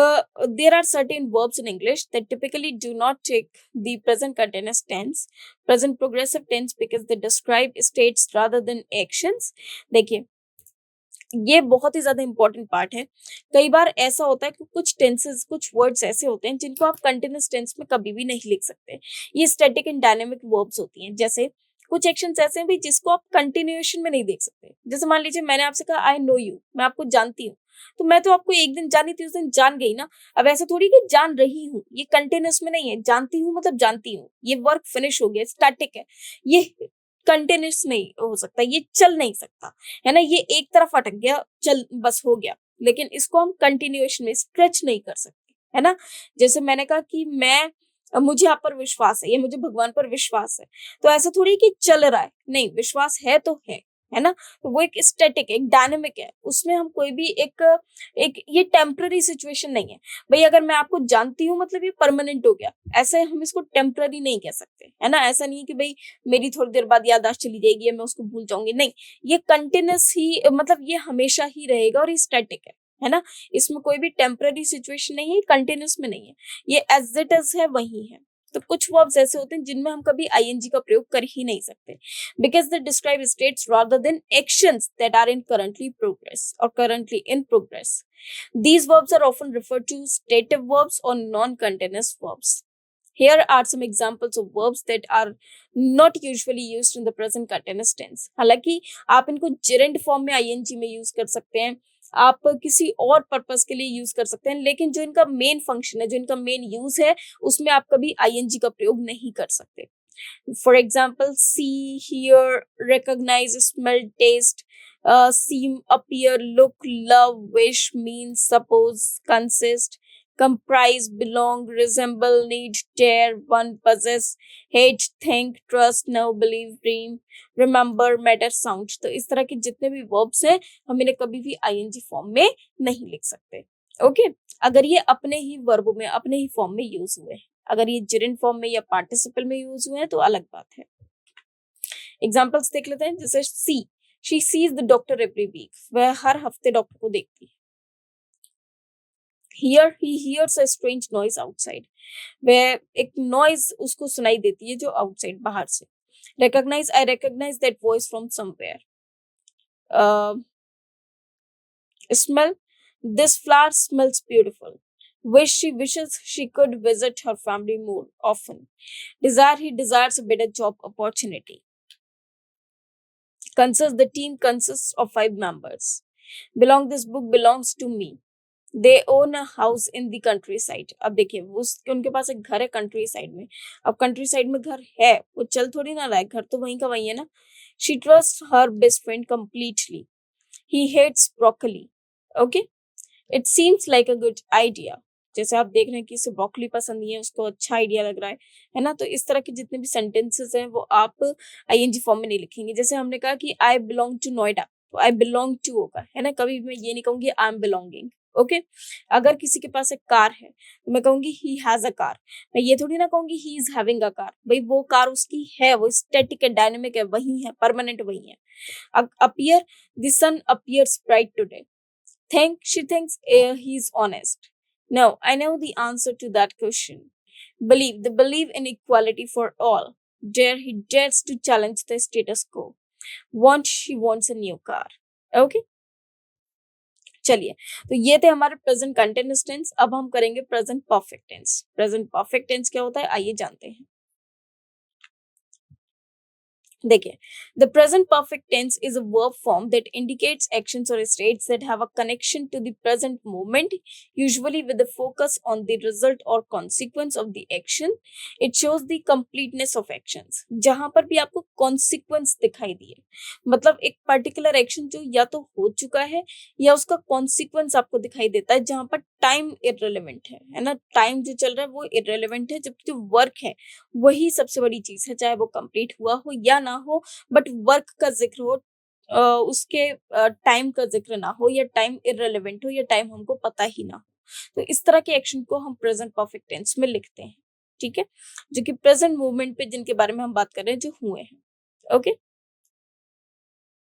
there are certain verbs in English that typically do not take the present continuous tense, present progressive tense, because they describe states rather than actions. देखिए, ये बहुत ही ज्यादा इंपॉर्टेंट पार्ट है। कई बार ऐसा होता है कि कुछ टेंसेस, कुछ वर्ड्स ऐसे होते हैं जिनको आप कंटिन्यूस टेंस में कभी भी नहीं लिख सकते। ये स्टैटिक एंड डायनेमिक वर्ब्स होती हैं। जैसे कुछ एक्शंस ऐसे हैं भी जिसको आप कंटिन्यूएशन में नहीं देख सकते। जैसे मान लीजिए मैंने आपसे कहा आई नो यू, मैं आपको जानती हूँ, तो मैं तो आपको एक दिन जानी थी, उस दिन जान गई ना। अब ऐसा थोड़ी कि जान रही हूँ, ये कंटिन्यूस में नहीं है। जानती हूँ मतलब जानती हूँ, ये वर्क फिनिश हो गया, स्टैटिक है। ये कंटिन्यूस नहीं हो सकता, ये चल नहीं सकता, है ना? ये एक तरफ अटक गया, चल बस हो गया। लेकिन इसको हम कंटिन्यूएशन में स्ट्रेच नहीं कर सकते, है ना? जैसे मैंने कहा कि मैं मुझे आप पर विश्वास है, या मुझे भगवान पर विश्वास है, तो ऐसा थोड़ी कि चल रहा है, नहीं, विश्वास है तो है ना? तो वो एक स्टैटिक, एक डायनेमिक है, उसमें हम कोई भी एक एक ये टेम्पररी सिचुएशन नहीं है। भाई अगर मैं आपको जानती हूँ मतलब ये परमानेंट हो गया, ऐसे हम इसको टेम्पररी नहीं कह सकते, है ना? ऐसा नहीं है कि भाई मेरी थोड़ी देर बाद याददाश्त चली जाएगी या मैं उसको भूल जाऊंगी, नहीं। ये कंटिन्यूस ही, मतलब ये हमेशा ही रहेगा, और ये स्टैटिक है ना? इसमें कोई भी टेम्पररी सिचुएशन नहीं है, कंटिन्यूस में नहीं है, ये एज इट इज है, वही है। तो कुछ वर्ब्स ऐसे होते हैं जिनमें हम कभी आईएनजी का प्रयोग कर ही नहीं सकते, because they describe states rather than actions that are in currently progress or currently in progress. These verbs are often referred to stative verbs or non-continuous verbs. Here are some examples of verbs that are not usually used in the present continuous tense. हालांकि आप इनको gerund form में ing में use कर सकते हैं, आप किसी और पर्पस के लिए यूज कर सकते हैं, लेकिन जो इनका मेन फंक्शन है, जो इनका मेन यूज है, उसमें आप कभी ing का प्रयोग नहीं कर सकते। For example, see, hear, recognize, smell, taste, seem, appear, look, love, wish, mean, suppose, consist, comprise, belong, resemble, need, dare, one, possess, hate, think, trust, know, believe, dream, remember, matter, sound। तो इस तरह के जितने भी verbs हैं, हम इन्हें कभी भी ing फॉर्म में नहीं लिख सकते। ओके, अगर ये अपने ही वर्ब में, अपने ही फॉर्म में यूज हुए हैं। अगर ये जिरिन फॉर्म में या पार्टिसिपल में यूज हुए हैं तो अलग बात है। एग्जांपल्स देख लेते हैं। जैसे she sees the doctor every week, वह हर हफ्ते डॉक्टर को देखती है। Here he hears a strange noise outside, वह एक नॉइज उसको सुनाई देती है जो आउटसाइड, बाहर से। Recognise, I recognise that voice from somewhere. Smell, this flower smells beautiful. Wish, she wishes she could visit her family more often. Desire, he desires a better job opportunity. Consist, the team consists of 5 members. Belong, this book belongs to me. They own a house in the country side. अब देखिए उनके पास एक घर है country side में। अब country side में घर है, वो चल थोड़ी ना रहा है, घर तो वहीं का वहीं है ना। She trust her best friend completely. He hates broccoli. Okay, it seems like a good idea. जैसे आप देख रहे हैं कि इसे ब्रोकली पसंद नहीं है, उसको अच्छा आइडिया लग रहा है ना? तो इस तरह के जितने भी सेंटेंसेस हैं वो आप आईएनजी फॉर्म में नहीं लिखेंगे। जैसे हमने कहा कि आई बिलोंग टू नोएडा, तो आई बिलोंग टू होगा, है ना? कभी मैं ये नहीं कहूंगी आई एम बिलोंगिंग। ओके, अगर किसी के पास एक कार है तो मैं कहूंगी ही हैज अ कार। मैं ये थोड़ी ना कहूंगी he is having a car. भाई वो कार उसकी है, वो स्टैटिक है, डायनेमिक है, वही है, परमानेंट वही है। Appear, the sun appears bright today. Think, she thinks he's honest. No, I know the answer to that question. believe, they believe in equality for all. Dare, he dares to challenge the status quo. Want, she wants a new car. Okay, चलिए, तो ये थे हमारे present continuous tense. अब हम करेंगे present perfect tense. Present perfect tense क्या होता है, आइए जानते हैं। देखिए, the present perfect tense is a verb form that indicates actions or states that have a connection to the present moment, usually with the focus on the result or consequence of the action. It shows the completeness of actions. जहां पर भी आपको consequence दिखाई दिए, मतलब एक particular action जो या तो हो चुका है या उसका कॉन्सिक्वेंस आपको दिखाई देता है, जहां पर टाइम इररिलेवेंट है ना, टाइम जो चल रहा है वो इररिलेवेंट है, जबकि जो वर्क है वही सबसे बड़ी चीज है, चाहे वो कंप्लीट हुआ हो या ना हो, बट वर्क का जिक्र हो, उसके टाइम का जिक्र ना हो, या टाइम इररिलेवेंट हो, या टाइम हमको पता ही ना हो। तो इस तरह के एक्शन को हम प्रेजेंट परफेक्ट टेंस में लिखते हैं। ठीक है, जो कि प्रेजेंट मूवमेंट पे जिनके बारे में हम बात कर रहे हैं, जो हुए हैं। ओके,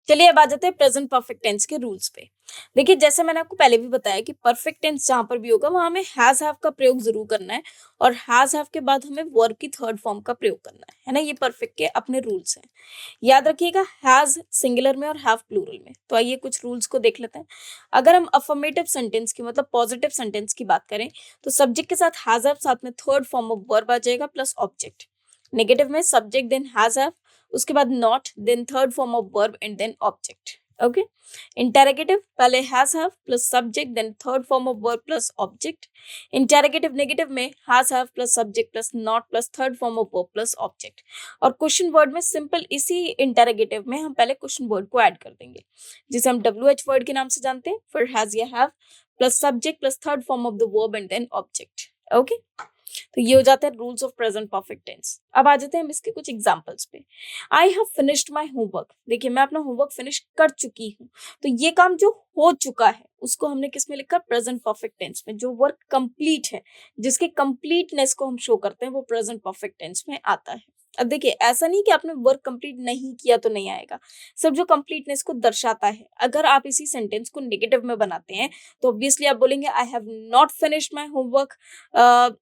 चलिए अब आ जाते हैं प्रेजेंट परफेक्ट टेंस के रूल्स पे। देखिए, जैसे मैंने आपको पहले भी बताया कि परफेक्ट टेंस जहां पर भी होगा वहां हमें हैज हैव का प्रयोग जरूर करना है, और हैज हैव के बाद हमें वर्ब की थर्ड फॉर्म का प्रयोग करना है ना। ये परफेक्ट के अपने रूल्स हैं, याद रखिएगा। हैज सिंगुलर में और हैव प्लूरल में। तो आइए कुछ रूल्स को देख लेते हैं। अगर हम अफर्मेटिव सेंटेंस की, मतलब पॉजिटिव सेंटेंस की बात करें, तो सब्जेक्ट के साथ हैज हैव, साथ में थर्ड फॉर्म ऑफ वर्ब आ जाएगा प्लस ऑब्जेक्ट। नेगेटिव में सब्जेक्ट देन हैज हैव, उसके बाद not, then third form of verb and then object. Okay, interrogative पहले has have plus subject then third form of verb plus object. Interrogative negative में has have plus subject plus not plus third form of verb plus object. और question word में simple इसी interrogative में हम पहले question word को add कर देंगे, जिसे हम WH वर्ड के नाम से जानते हैं। फिर हैज या have plus subject plus third form of the verb and then object. Okay, तो ये हो जाता है rules of present perfect tense. अब आ जाते हैं हम इसके कुछ एग्जांपल्स पे। I have finished my homework. देखिए, मैं अपना होमवर्क फिनिश कर चुकी हूँ। तो ये काम जो हो चुका है उसको हमने किस में लिखा, प्रेजेंट परफेक्ट टेंस में। जो वर्क कंप्लीट है, जिसके कंप्लीटनेस को हम शो करते हैं, वो प्रेजेंट परफेक्ट टेंस में आता है। अब देखिए, ऐसा नहीं कि आपने वर्क कंप्लीट नहीं किया तो नहीं आएगा, सब जो कंप्लीटनेस को दर्शाता है। अगर आप इसी सेंटेंस को नेगेटिव में बनाते हैं तो ऑब्वियसली आप बोलेंगे I have not finished my homework.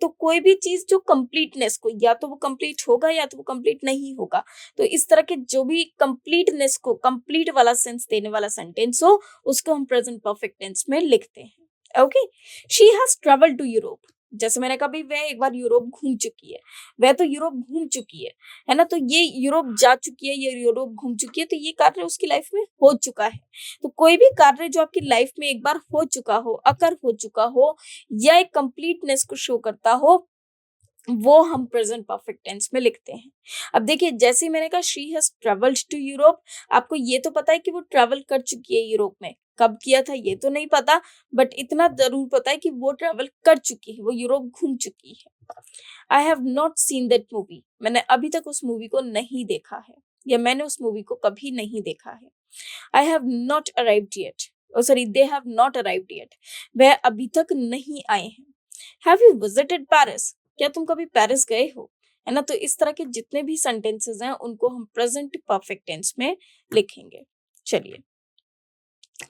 तो कोई भी चीज जो कंप्लीटनेस को, या तो वो कंप्लीट होगा या तो वो कंप्लीट नहीं होगा। तो इस तरह के जो भी कंप्लीटनेस को कंप्लीट वाला सेंस देने वाला सेंटेंस हो, उसको हम प्रेजेंट परफेक्ट टेंस में लिखते हैं। Okay, she has travelled to Europe. जैसे मैंने कहा, भाई वह एक बार यूरोप घूम चुकी है, वह तो यूरोप घूम चुकी है ना। तो ये यूरोप जा चुकी है, ये यूरोप घूम चुकी है, तो ये कार्य उसकी लाइफ में हो चुका है। तो कोई भी कार्य जो आपकी लाइफ में एक बार हो चुका हो, अकर हो चुका हो, या एक कंप्लीटनेस को शो करता हो, वो हम प्रेजेंट परफेक्ट टेंस में लिखते हैं। अब देखिए, जैसे ही मैंने कहा she has travelled to Europe, आपको ये तो पता है कि वो ट्रेवल कर चुकी है यूरोप में। कब किया था ये तो नहीं पता, बट इतना जरूर पता है कि वो ट्रेवल कर चुकी है, वो यूरोप घूम चुकी है। I have not seen that movie. मैंने अभी तक उस मूवी को नहीं देखा है, या मैंने उस मूवी को कभी नहीं देखा है। I have not arrived yet, sorry, they have not arrived yet, वह अभी तक नहीं आए हैं। हैव यू विजिटेड पेरिस, क्या तुम कभी पेरिस गए हो, है ना। तो इस तरह के जितने भी सेंटेंसेस हैं उनको हम प्रेजेंट परफेक्ट टेंस में लिखेंगे। चलिए,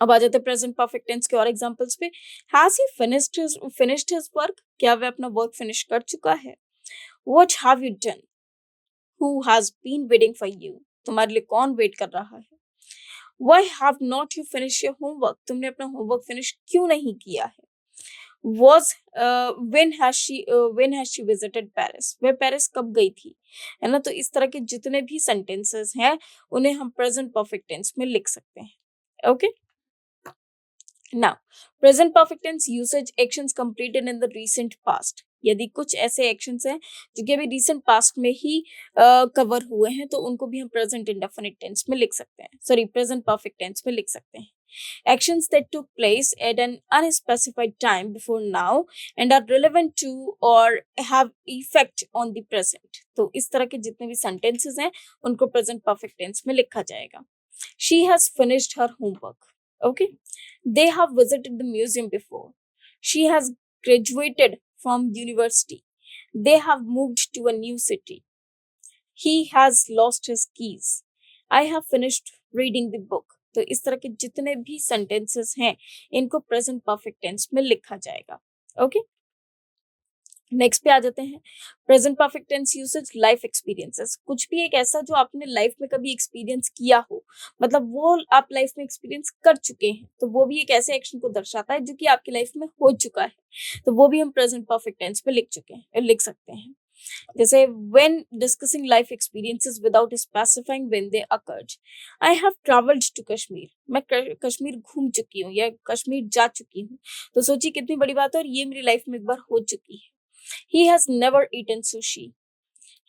अब आ जाते हैं प्रेजेंट परफेक्ट टेंस के और एग्जांपल्स पे। Has he finished his work, क्या वह अपना वर्क फिनिश कर चुका है। What have you done, who has been waiting for you, तुम्हारे लिए कौन वेट कर रहा है। Why have not you finish your homework, तुमने अपना होमवर्क फिनिश क्यों नहीं किया है। was when has she visited Paris, वह पेरिस कब गई थी, है ना। तो इस तरह के जितने भी सेंटेंसेस हैं उन्हें हम प्रेजेंट परफेक्ट टेंस में लिख सकते हैं। Okay, now present perfect tense usage actions completed in the recent past. यदि कुछ ऐसे एक्शंस हैं जो कि अभी रीसेंट पास्ट में ही कवर हुए हैं, तो उनको भी हम प्रेजेंट इंडेफिनिट टेंस में लिख सकते हैं, सॉरी, प्रेजेंट परफेक्ट टेंस में लिख सकते हैं। Actions that took place at an unspecified time before now and are relevant to or have effect on the present. तो इस तरह के जितने भी sentences हैं उनको present perfect tense में लिखा जाएगा। She has finished her homework. Okay. They have visited the museum before. She has graduated from university. They have moved to a new city. He has lost his keys. I have finished reading the book. तो इस तरह के जितने भी sentences हैं इनको present perfect tense में लिखा जाएगा। ओके, नेक्स्ट पे आ जाते हैं। Present perfect tense usage life experiences, कुछ भी एक ऐसा जो आपने लाइफ में कभी एक्सपीरियंस किया हो, मतलब वो आप लाइफ में एक्सपीरियंस कर चुके हैं, तो वो भी एक ऐसे एक्शन को दर्शाता है जो कि आपकी लाइफ में हो चुका है, तो वो भी हम प्रेजेंट परफेक्ट टेंस में लिख चुके हैं, लिख सकते हैं। जैसे when discussing life experiences without specifying when they occurred, I have traveled to Kashmir, मैं कश्मीर घूम चुकी हूँ या कश्मीर जा चुकी हूँ, तो सोचिए कितनी बड़ी बात है, और ये मेरी लाइफ में एक बार हो चुकी है। He has never eaten sushi.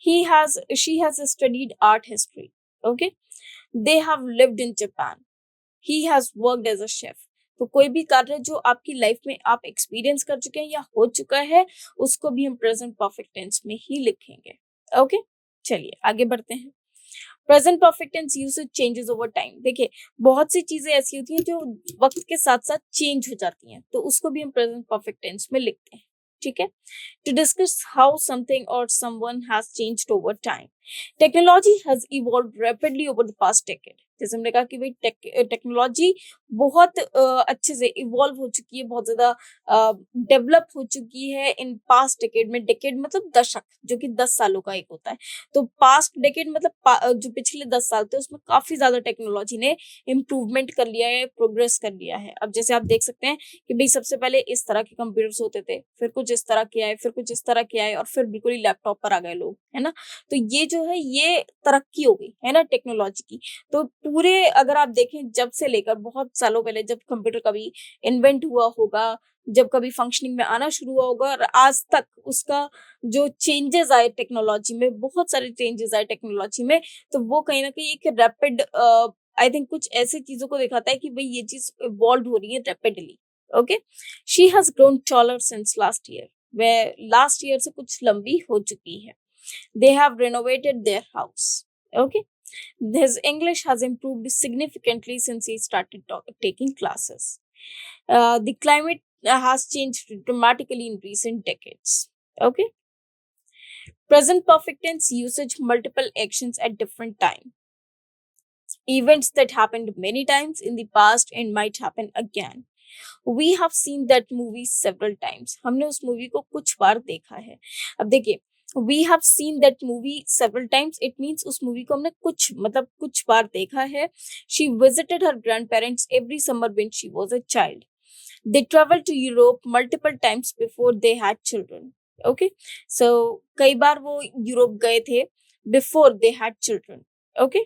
She has studied art history. Okay. They have lived in Japan. He has worked as a chef. तो कोई भी कार्य जो आपकी लाइफ में आप एक्सपीरियंस कर चुके हैं या हो चुका है, उसको भी हम प्रेजेंट परफेक्ट टेंस में ही लिखेंगे। ओके, चलिए आगे बढ़ते हैं। Present perfect tense usage changes over time. देखिए, बहुत सी चीजें ऐसी होती हैं जो वक्त के साथ साथ चेंज हो जाती हैं, तो उसको भी हम प्रेजेंट परफेक्ट टेंस में लिखते हैं। ठीक है। To discuss how something or someone has changed over time. Technology has evolved rapidly over the past decade. जैसे हमने कहा कि भाई टेक्नोलॉजी बहुत अच्छे से इवॉल्व हो चुकी है, बहुत ज्यादा डेवलप हो चुकी है इन पास्ट डेकेड में। डेकेड मतलब दशक, जो कि 10 सालों का एक होता है, तो पास्ट डेकेड मतलब जो पिछले 10 साल थे, उसमें काफी ज्यादा टेक्नोलॉजी ने इम्प्रूवमेंट कर लिया है, प्रोग्रेस कर लिया है। अब जैसे आप देख सकते हैं कि भाई सबसे पहले इस तरह के कंप्यूटर्स होते थे, फिर कुछ इस तरह के आए, फिर कुछ इस तरह के आए, और फिर बिल्कुल ही लैपटॉप पर आ गए लोग, है ना। तो ये जो है ये तरक्की हो गई है ना टेक्नोलॉजी की। तो पूरे अगर आप देखें जब से लेकर बहुत सालों पहले जब कंप्यूटर कभी इन्वेंट हुआ होगा, जब कभी फंक्शनिंग में आना शुरू हुआ होगा, और आज तक उसका जो चेंजेस आए टेक्नोलॉजी में, बहुत सारे चेंजेस आए टेक्नोलॉजी में, तो वो कहीं ना कहीं एक रैपिड, आई थिंक कुछ ऐसी चीजों को दिखाता है कि भाई ये चीज इवॉल्व हो रही है rapidly. Okay. She has grown taller since last year, वह लास्ट ईयर से कुछ लंबी हो चुकी है। They have renovated their house. Okay. his English has improved significantly since he started taking classes. The climate has changed dramatically in recent decades. Okay. Present perfect tense usage multiple actions at different time. Events that happened many times in the past and might happen again. We have seen that movie several times. हमने उस movie को कुछ बार देखा है। अब देखिए, we have seen that movie several times, it means उस movie को हमने कुछ बार देखा है। She visited her grandparents every summer when she was a child. They traveled to Europe multiple times before they had children. Okay, so कई बार वो Europe गए थे before they had children. Okay.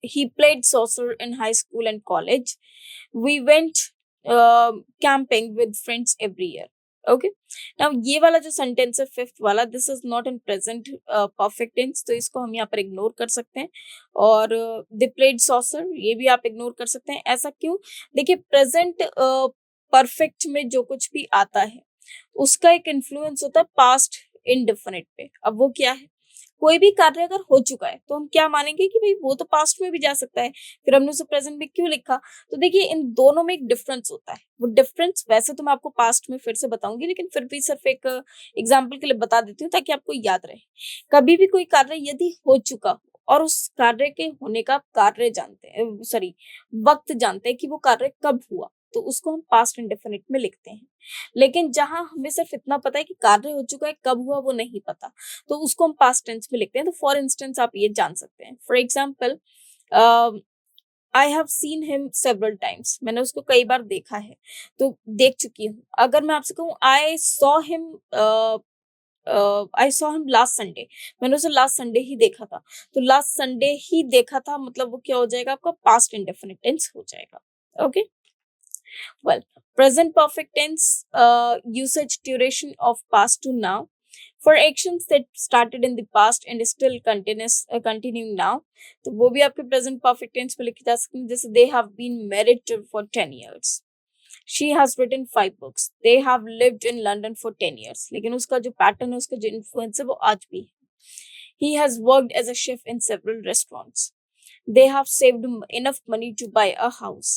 He played soccer in high school and college. We went camping with friends every year. Okay. Now ये वाला जो sentence है fifth वाला, this is not in present perfect tense, तो इसको हम यहाँ पर इग्नोर कर सकते हैं। और दे प्लेड सॉसर, ये भी आप इग्नोर कर सकते हैं। ऐसा क्यों? देखिए, प्रेजेंट परफेक्ट में जो कुछ भी आता है उसका एक इन्फ्लुएंस होता है पास्ट इनडेफिनिट पे। अब वो क्या है? कोई भी कार्य अगर हो चुका है तो हम क्या मानेंगे कि भाई वो तो पास्ट में भी जा सकता है, फिर हमने उसे प्रेजेंट में क्यों लिखा? तो देखिए, इन दोनों में एक डिफरेंस होता है। वो डिफरेंस वैसे तो मैं आपको पास्ट में फिर से बताऊंगी, लेकिन फिर भी सिर्फ एक एग्जाम्पल के लिए बता देती हूँ ताकि आपको याद रहे। कभी भी कोई कार्य यदि हो चुका हो और उस कार्य के होने का कार्य जानते हैं, सॉरी, वक्त जानते हैं कि वो कार्य कब हुआ, तो उसको हम पास्ट इंडेफिनिट में लिखते हैं। लेकिन जहां हमें सिर्फ इतना पता है कि कार्य हो चुका है, कब हुआ वो नहीं पता, तो उसको हम पास्ट टेंस में लिखते हैं। तो फॉर इंस्टेंस आप ये जान सकते हैं, for example, I have seen him several times, मैंने उसको कई बार देखा है, तो देख चुकी हूँ। अगर मैं आपसे कहूँ I saw him last Sunday, मैंने उसे लास्ट संडे ही देखा था, तो लास्ट संडे ही देखा था मतलब वो क्या हो जाएगा? आपका पास्ट इंडेफिनिट टेंस हो जाएगा। Okay. Well, present perfect tense usage duration of past to now for actions that started in the past and is still continuing now. तो वो भी आपके present perfect tense में लिखी जा सकती है, जैसे they have been married for 10 years. She has written 5 books. They have lived in London for 10 years. लेकिन उसका जो पैटर्न है, उसका जो इन्फ्लुएंस है वो आज भी है। He has worked as a chef in several restaurants. They have saved enough money to buy a house.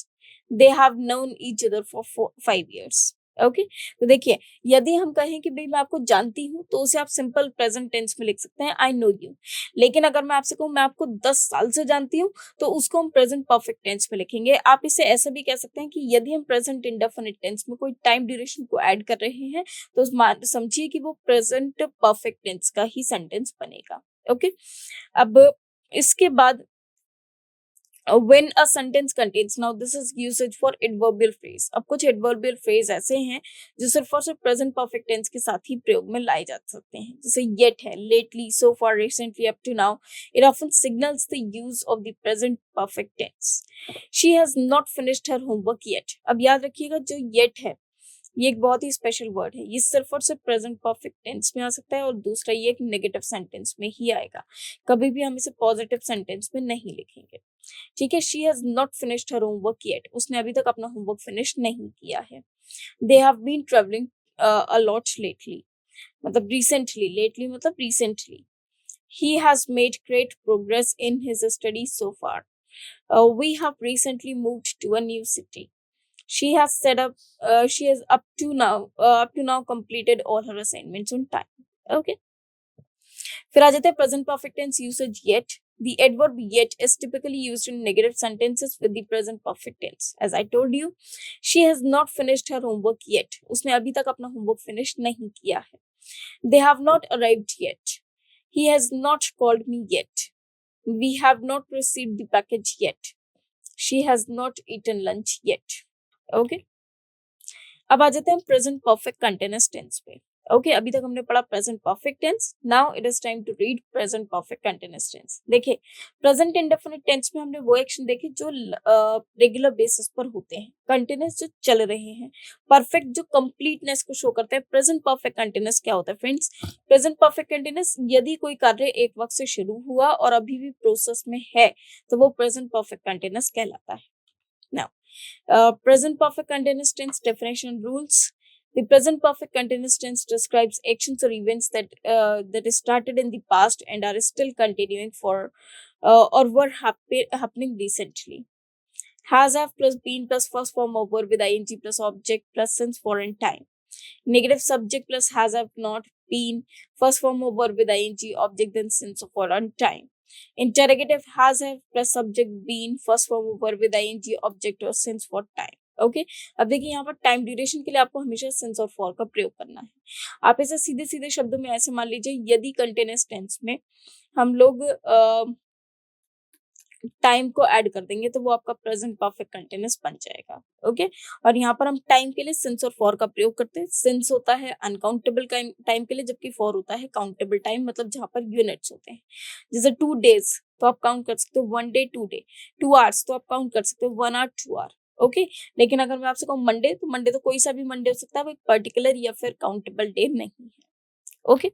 They have known each other for 5 years. Okay. तो देखिए, यदि हम कहें कि भाई मैं आपको जानती हूँ, तो उसे आप सिंपल प्रेजेंट टेंस में लिख सकते हैं, आई नो यू। लेकिन अगर मैं आपसे कहूँ मैं आपको 10 साल से जानती हूँ, तो उसको हम प्रेजेंट परफेक्ट टेंस में लिखेंगे। आप इसे ऐसा भी कह सकते हैं कि यदि हम प्रेजेंट इंडेफिनिट टेंस में कोई टाइम ड्यूरेशन को ऐड कर रहे हैं, तो समझिए कि वो प्रेजेंट परफेक्ट टेंस का ही सेंटेंस बनेगा। ओके। अब इसके बाद when a sentence contains, now this is usage for adverbial phrase। अब कुछ adverbial phrase ऐसे हैं जो सिर्फ और सिर्फ present perfect tense के साथ ही प्रयोग में लाए जा सकते हैं, जैसे yet है, lately, so far, recently, up to now। it often signals the use of the present perfect tense। she has not finished her homework yet। अब याद रखिएगा जो yet है, ये एक बहुत ही स्पेशल वर्ड है। ये सिर्फ और सिर्फ प्रेजेंट परफेक्ट टेंस में आ सकता है, और दूसरा ये एक नेगेटिव सेंटेंस में ही आएगा। कभी भी हम इसे पॉजिटिव सेंटेंस में नहीं लिखेंगे। ठीक है। She has not finished her homework yet. उसने अभी तक अपना होमवर्क फिनिश नहीं किया है। They have been travelling a lot lately, मतलब रिसेंटली। लेटली मतलब recently. He has made great progress in his studies so far. We have recently moved to a new city. she has set up she has up to now completed all her assignments on time। okay। फिर आ जाते हैं present perfect tense usage yet. The adverb yet is typically used in negative sentences with the present perfect tense। As I told you, she has not finished her homework yet। उसने अभी तक अपना homework finish नहीं किया है। They have not arrived yet। He has not called me yet। We have not received the package yet। She has not eaten lunch yet। Okay। अब आ जाते हैं प्रेजेंट परफेक्ट कंटिन्यूअस टेंस पे। Okay. अभी तक हमने पढ़ा present perfect tense. Now it is time to read present perfect continuous tense. देखिए, प्रेजेंट इंडेफिनिट टेंस में हमने वो एक्शन देखे जो रेगुलर बेसिस पर होते हैं, कंटिन्यूअस जो चल रहे हैं, परफेक्ट जो कंप्लीटनेस को शो करते हैं। प्रेजेंट परफेक्ट कंटिन्यूअस क्या होता है फ्रेंड्स? प्रेजेंट परफेक्ट कंटिन्यूअस, यदि कोई कार्य एक वक्त से शुरू हुआ और अभी भी प्रोसेस में है, तो वो प्रेजेंट परफेक्ट कंटिन्यूअस कहलाता है। Now present perfect continuous tense definition and rules. The present perfect continuous tense describes actions or events that started in the past and are still continuing or were happening recently. Has, have plus been plus first form of verb with ing plus object plus since, for, and time. Negative subject plus has, have not been first form of verb with ing object then since, for, and time. Interrogative has, have plus subject been first form of verb with ing object or since, for, time। Okay. अब देखिए, यहाँ पर time duration के लिए आपको हमेशा since और for का प्रयोग करना है। आप इसे सीधे सीधे शब्दों में ऐसे मान लीजिए, यदि कंटिन्यूअस टेंस में हम लोग टाइम को ऐड कर देंगे तो वो आपका प्रेजेंट परफेक्ट कंटिन्यूअस बन जाएगा। ओके। और यहाँ पर हम टाइम के लिए सिंस और फॉर का प्रयोग करते हैं। सिंस होता है अनकाउंटेबल टाइम के लिए, जबकि फॉर होता है काउंटेबल टाइम, मतलब जहाँ पर यूनिट्स होते हैं। जैसे 2 days तो आप काउंट कर सकते हो 1 day 2 day। 2 hours तो आप काउंट कर सकते हो 1 hour 2 hour। ओके। लेकिन अगर मैं आपसे कहूँ मंडे, तो मंडे तो कोई सा भी मंडे हो सकता है, वो एक पर्टिकुलर या फिर काउंटेबल डे नहीं है। ओके।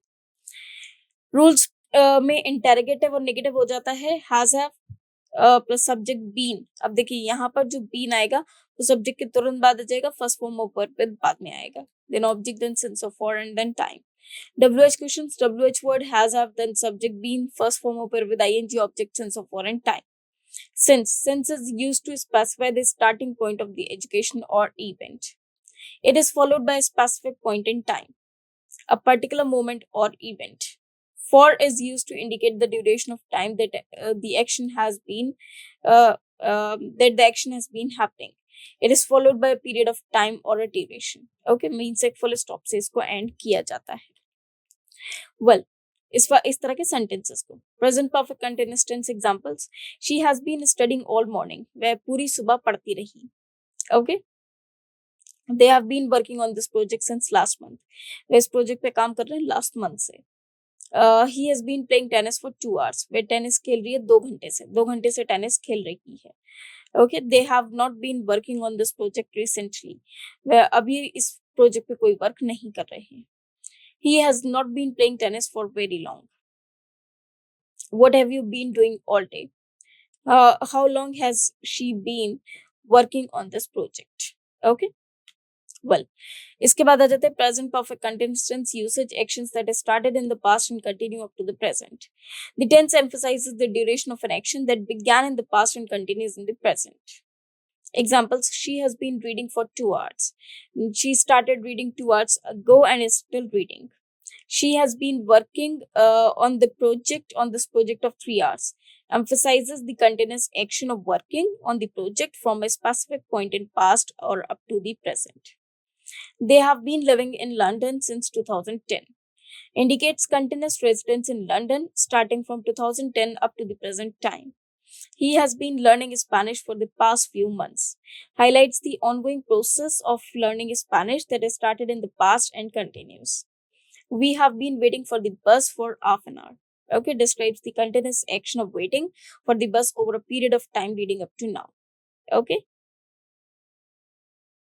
रूल्स में इंटेरोगेटिव और नेगेटिव हो जाता है has, have plus subject been. अब देखिए, यहाँ पर जो बीन आएगा वो सब्जेक्ट के तुरंत बाद आ जाएगा, first form of verb with बाद में आएगा, then object, then since of for, and then time. WH questions, WH word has, have, then subject been, first form of verb with ing object, since of, for, and time। Since is used to specify the starting point of the education or event। It is followed by a specific point in time, a particular moment or event। For is used to indicate the duration of time that the action has been happening। It is followed by a period of time or a duration। Okay, means एक full stop से इसको end किया जाता है। Well, इस तरह के sentences को present perfect continuous tense examples। She has been studying all morning। वह पूरी सुबह पढ़ती रही। Okay, they have been working on this project since last month। वे इस प्रोजेक्ट पे काम कर रहे हैं लास्ट मंथ से। He has been playing tennis for 2 hours। वे टेनिस खेल रही है 2 घंटे से टेनिस खेल रही है। Okay. They have not been working on this project recently. वे अभी इस प्रोजेक्ट पे कोई वर्क नहीं कर रहे हैं। He has not been playing tennis for very long. What have you been doing all day? How long has she been working on this project? Okay. Well, इसके बाद आ जाते हैं present perfect continuous tense usage, actions that started in the past and continue up to the present. The tense emphasizes the duration of an action that began in the past and continues in the present। Examples: she has been reading for 2 hours. She started reading 2 hours ago and is still reading. She has been working on this project of 3 hours. Emphasizes the continuous action of working on the project from a specific point in past or up to the present. They have been living in London since 2010. Indicates continuous residence in London starting from 2010 up to the present time. He has been learning Spanish for the past few months. Highlights the ongoing process of learning Spanish that has started in the past and continues. We have been waiting for the bus for half an hour. Okay, describes the continuous action of waiting for the bus over a period of time leading up to now. Okay.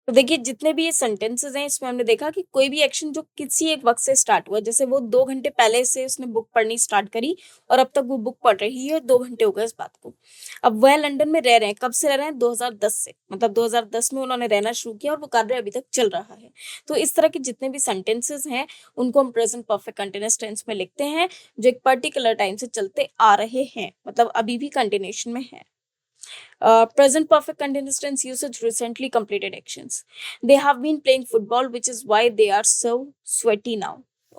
तो देखिए जितने भी ये sentences हैं इसमें हमने देखा कि कोई भी एक्शन जो किसी एक वक्त से स्टार्ट हुआ, जैसे वो 2 घंटे पहले से उसने बुक पढ़नी स्टार्ट करी और अब तक वो बुक पढ़ रही है, 2 घंटे हो गए इस बात को। अब वह लंदन में रह रहे हैं, कब से रह रहे हैं? 2010 से, मतलब 2010 में उन्होंने रहना शुरू किया और वो कार्य अभी तक चल रहा है। तो इस तरह के जितने भी सेंटेंसेस हैं उनको हम प्रेजेंट परफेक्ट कंटिन्यूअस टेंस में लिखते हैं, जो एक पर्टिकुलर टाइम से चलते आ रहे हैं, मतलब अभी भी कंटिन्यूएशन में है। Present perfect continuous tense usage recently completed actions. They have been playing football, which is why they are so sweaty now.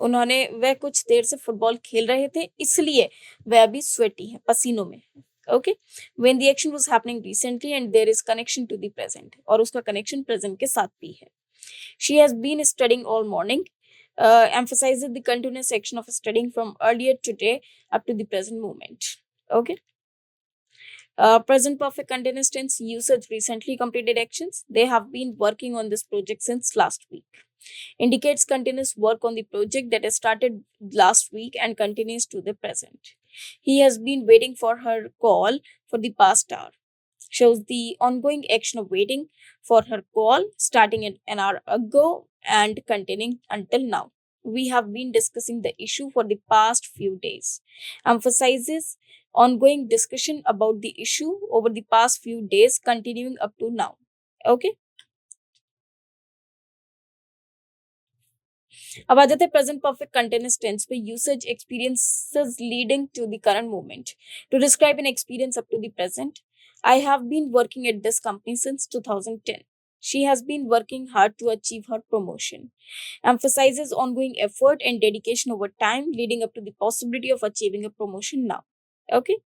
उन्होंने वह कुछ देर से फुटबॉल खेल रहे थे, इसलिए वह अभी स्वेटी है, पसीनों में है। Okay, when the action was happening recently and there is connection to the present, और उसका कनेक्शन प्रेजेंट के साथ भी है। She has been studying all morning. Emphasizes the continuous action of studying from earlier today up to the present moment. Okay. Present perfect continuous tense usage recently completed actions. They have been working on this project since last week. Indicates continuous work on the project that has started last week and continues to the present. He has been waiting for her call for the past hour. Shows the ongoing action of waiting for her call starting an hour ago and continuing until now. We have been discussing the issue for the past few days. Emphasizes ongoing discussion about the issue over the past few days continuing up to now. Okay. अब आ जाते हैं present perfect continuous tense पे। Usage experiences leading to the current moment to describe an experience up to the present. I have been working at this company since 2010. She has been working hard to achieve her promotion. Emphasizes ongoing effort and dedication over time leading up to the possibility of achieving a promotion now. Okay.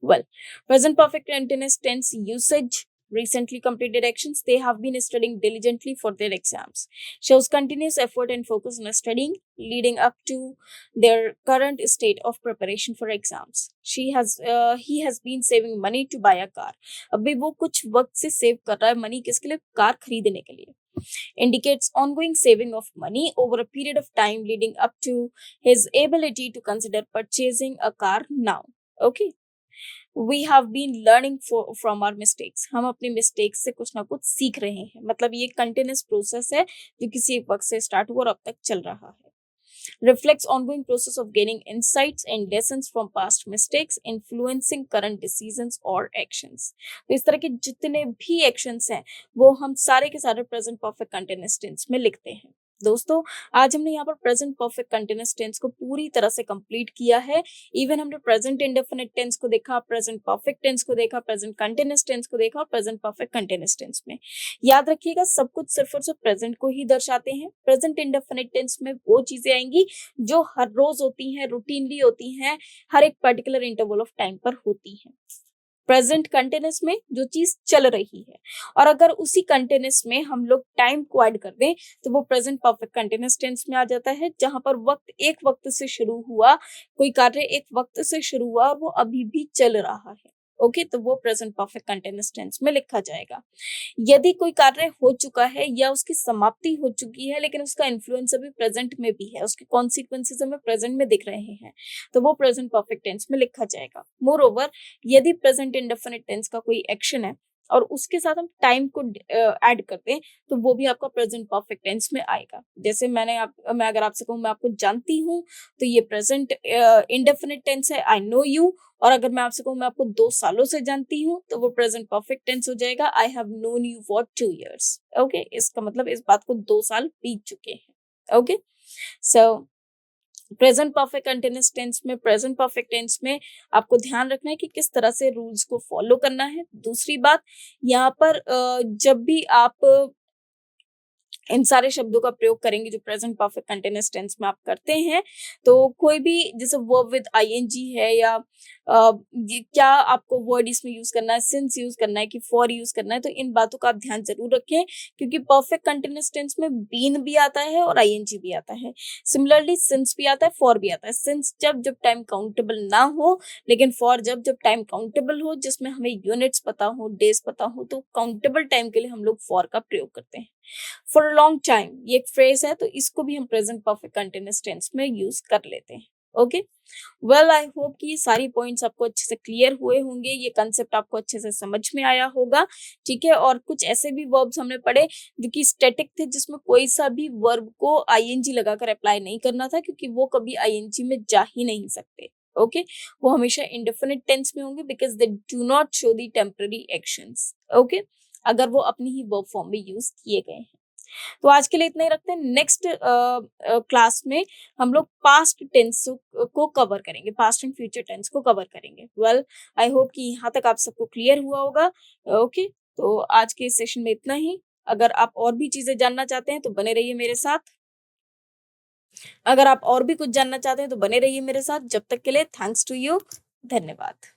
Well, present perfect continuous tense usage recently completed actions. They have been studying diligently for their exams. Shows continuous effort and focus on studying leading up to their current state of preparation for exams. He has been saving money to buy a car. अभी वो कुछ वक्त से save कर रहा है money, किसके लिए? कार खरीदने के लिए। Indicates ongoing saving of money over a period of time leading up to his ability to consider purchasing a car now. Okay. We have been learning from our mistakes. हम अपनी mistakes से कुछ ना कुछ सीख रहे हैं, मतलब ये कंटिन्यूस प्रोसेस है जो किसी एक वक्त से स्टार्ट हुआ और अब तक चल रहा है। Reflects ongoing process of gaining insights and lessons from past mistakes influencing current decisions or actions. तो इस तरह के जितने भी एक्शंस हैं वो हम सारे के सारे प्रेजेंट परफेक्ट कंटिन्यूअस टेंस में लिखते हैं। दोस्तों, आज हमने यहाँ पर प्रेजेंट परफेक्ट कंटिन्यूअस टेंस को पूरी तरह से कंप्लीट किया है। इवन हमने प्रेजेंट इंडेफिनिट टेंस को देखा, प्रेजेंट परफेक्ट टेंस को देखा, प्रेजेंट कंटिन्यूअस टेंस को देखा और प्रेजेंट परफेक्ट कंटिन्यूअस टेंस में याद रखिएगा सब कुछ सिर्फ और सिर्फ प्रेजेंट को ही दर्शाते हैं। प्रेजेंट इंडेफिनिट टेंस में वो चीजें आएंगी जो हर रोज होती हैं, रूटीनली होती हैं, हर एक पर्टिकुलर इंटरवल ऑफ टाइम पर होती हैं। प्रेजेंट कंटिन्यूअस में जो चीज चल रही है, और अगर उसी कंटिन्यूअस में हम लोग टाइम को ऐड कर दें तो वो प्रेजेंट परफेक्ट कंटिन्यूअस टेंस में आ जाता है, जहां पर एक वक्त से शुरू हुआ, कोई कार्य एक वक्त से शुरू हुआ और वो अभी भी चल रहा है। ओके, तो वो प्रेजेंट परफेक्ट कंटिन्यूअस टेंस में लिखा जाएगा। यदि कोई कार्य हो चुका है या उसकी समाप्ति हो चुकी है लेकिन उसका इन्फ्लुएंस अभी प्रेजेंट में भी है, उसके कॉन्सिक्वेंसेस हमें प्रेजेंट में दिख रहे हैं, तो वो प्रेजेंट परफेक्ट टेंस में लिखा जाएगा। मोर ओवर, यदि प्रेजेंट इंडेफिनिट टेंस का कोई एक्शन है और उसके साथ हम टाइम को ऐड कर दें तो वो भी आपका प्रेजेंट परफेक्ट टेंस में आएगा। जैसे मैं अगर आपसे कहूँ मैं आपको जानती हूँ, तो ये प्रेजेंट इंडेफिनिट टेंस है, आई नो यू। और अगर मैं आपसे कहूँ मैं आपको 2 सालों से जानती हूँ तो वो प्रेजेंट परफेक्ट टेंस हो जाएगा, I have known you for 2 years। Okay, इसका मतलब इस बात को 2 साल बीत चुके हैं। Okay, so present perfect continuous tense में, प्रेजेंट परफेक्ट टेंस में आपको ध्यान रखना है कि किस तरह से रूल्स को फॉलो करना है। दूसरी बात, यहाँ पर जब भी आप इन सारे शब्दों का प्रयोग करेंगे जो प्रेजेंट परफेक्ट कंटीन्यूअस टेंस में आप करते हैं, तो कोई भी जैसे वर्ब विद आईएनजी है या क्या आपको वर्ड इसमें यूज करना है, सिंस यूज करना है कि फॉर यूज करना है, तो इन बातों का आप ध्यान जरूर रखें, क्योंकि परफेक्ट कंटीन्यूअस टेंस में बीन भी आता है और आईएनजी भी आता है। सिमिलरली सिंस भी आता है, फॉर भी आता है। सिंस जब जब टाइम काउंटेबल ना हो, लेकिन फॉर जब जब टाइम काउंटेबल हो, जिसमें हमें यूनिट्स पता हो, डेज पता हो, तो काउंटेबल टाइम के लिए हम लोग फॉर का प्रयोग करते हैं। फॉर अ लॉन्ग टाइम ये एक फ्रेज है, तो इसको भी हम प्रेजेंट परफेक्ट कंटीन्यूअस टेंस में यूज कर लेते हैं। ओके, वेल आई होप कि ये सारी पॉइंट्स आपको अच्छे से क्लियर हुए होंगे, ये कंसेप्ट आपको अच्छे से समझ में आया होगा। ठीक है, और कुछ ऐसे भी वर्ब्स हमने पढ़े जो कि स्टैटिक थे, जिसमें कोई सा भी वर्ब को आईएनजी लगाकर अप्लाई नहीं करना था, क्योंकि वो कभी आईएनजी में जा ही नहीं सकते। ओके, वो हमेशा इंडेफिनिट टेंस में होंगे because they do not show the temporary actions. Okay, अगर वो अपनी ही वर्ब फॉर्म में यूज किए गए हैं। तो आज के लिए इतना ही रखते हैं। नेक्स्ट क्लास में हम लोग पास्ट टेंस को कवर करेंगे, पास्ट एंड फ्यूचर टेंस को कवर करेंगे। वेल आई होप कि यहाँ तक आप सबको क्लियर हुआ होगा। ओके, तो आज के सेशन में इतना ही। अगर आप और भी चीजें जानना चाहते हैं तो बने रहिए मेरे साथ। अगर आप और भी कुछ जानना चाहते हैं तो बने रहिए मेरे साथ। जब तक के लिए थैंक्स टू यू, धन्यवाद।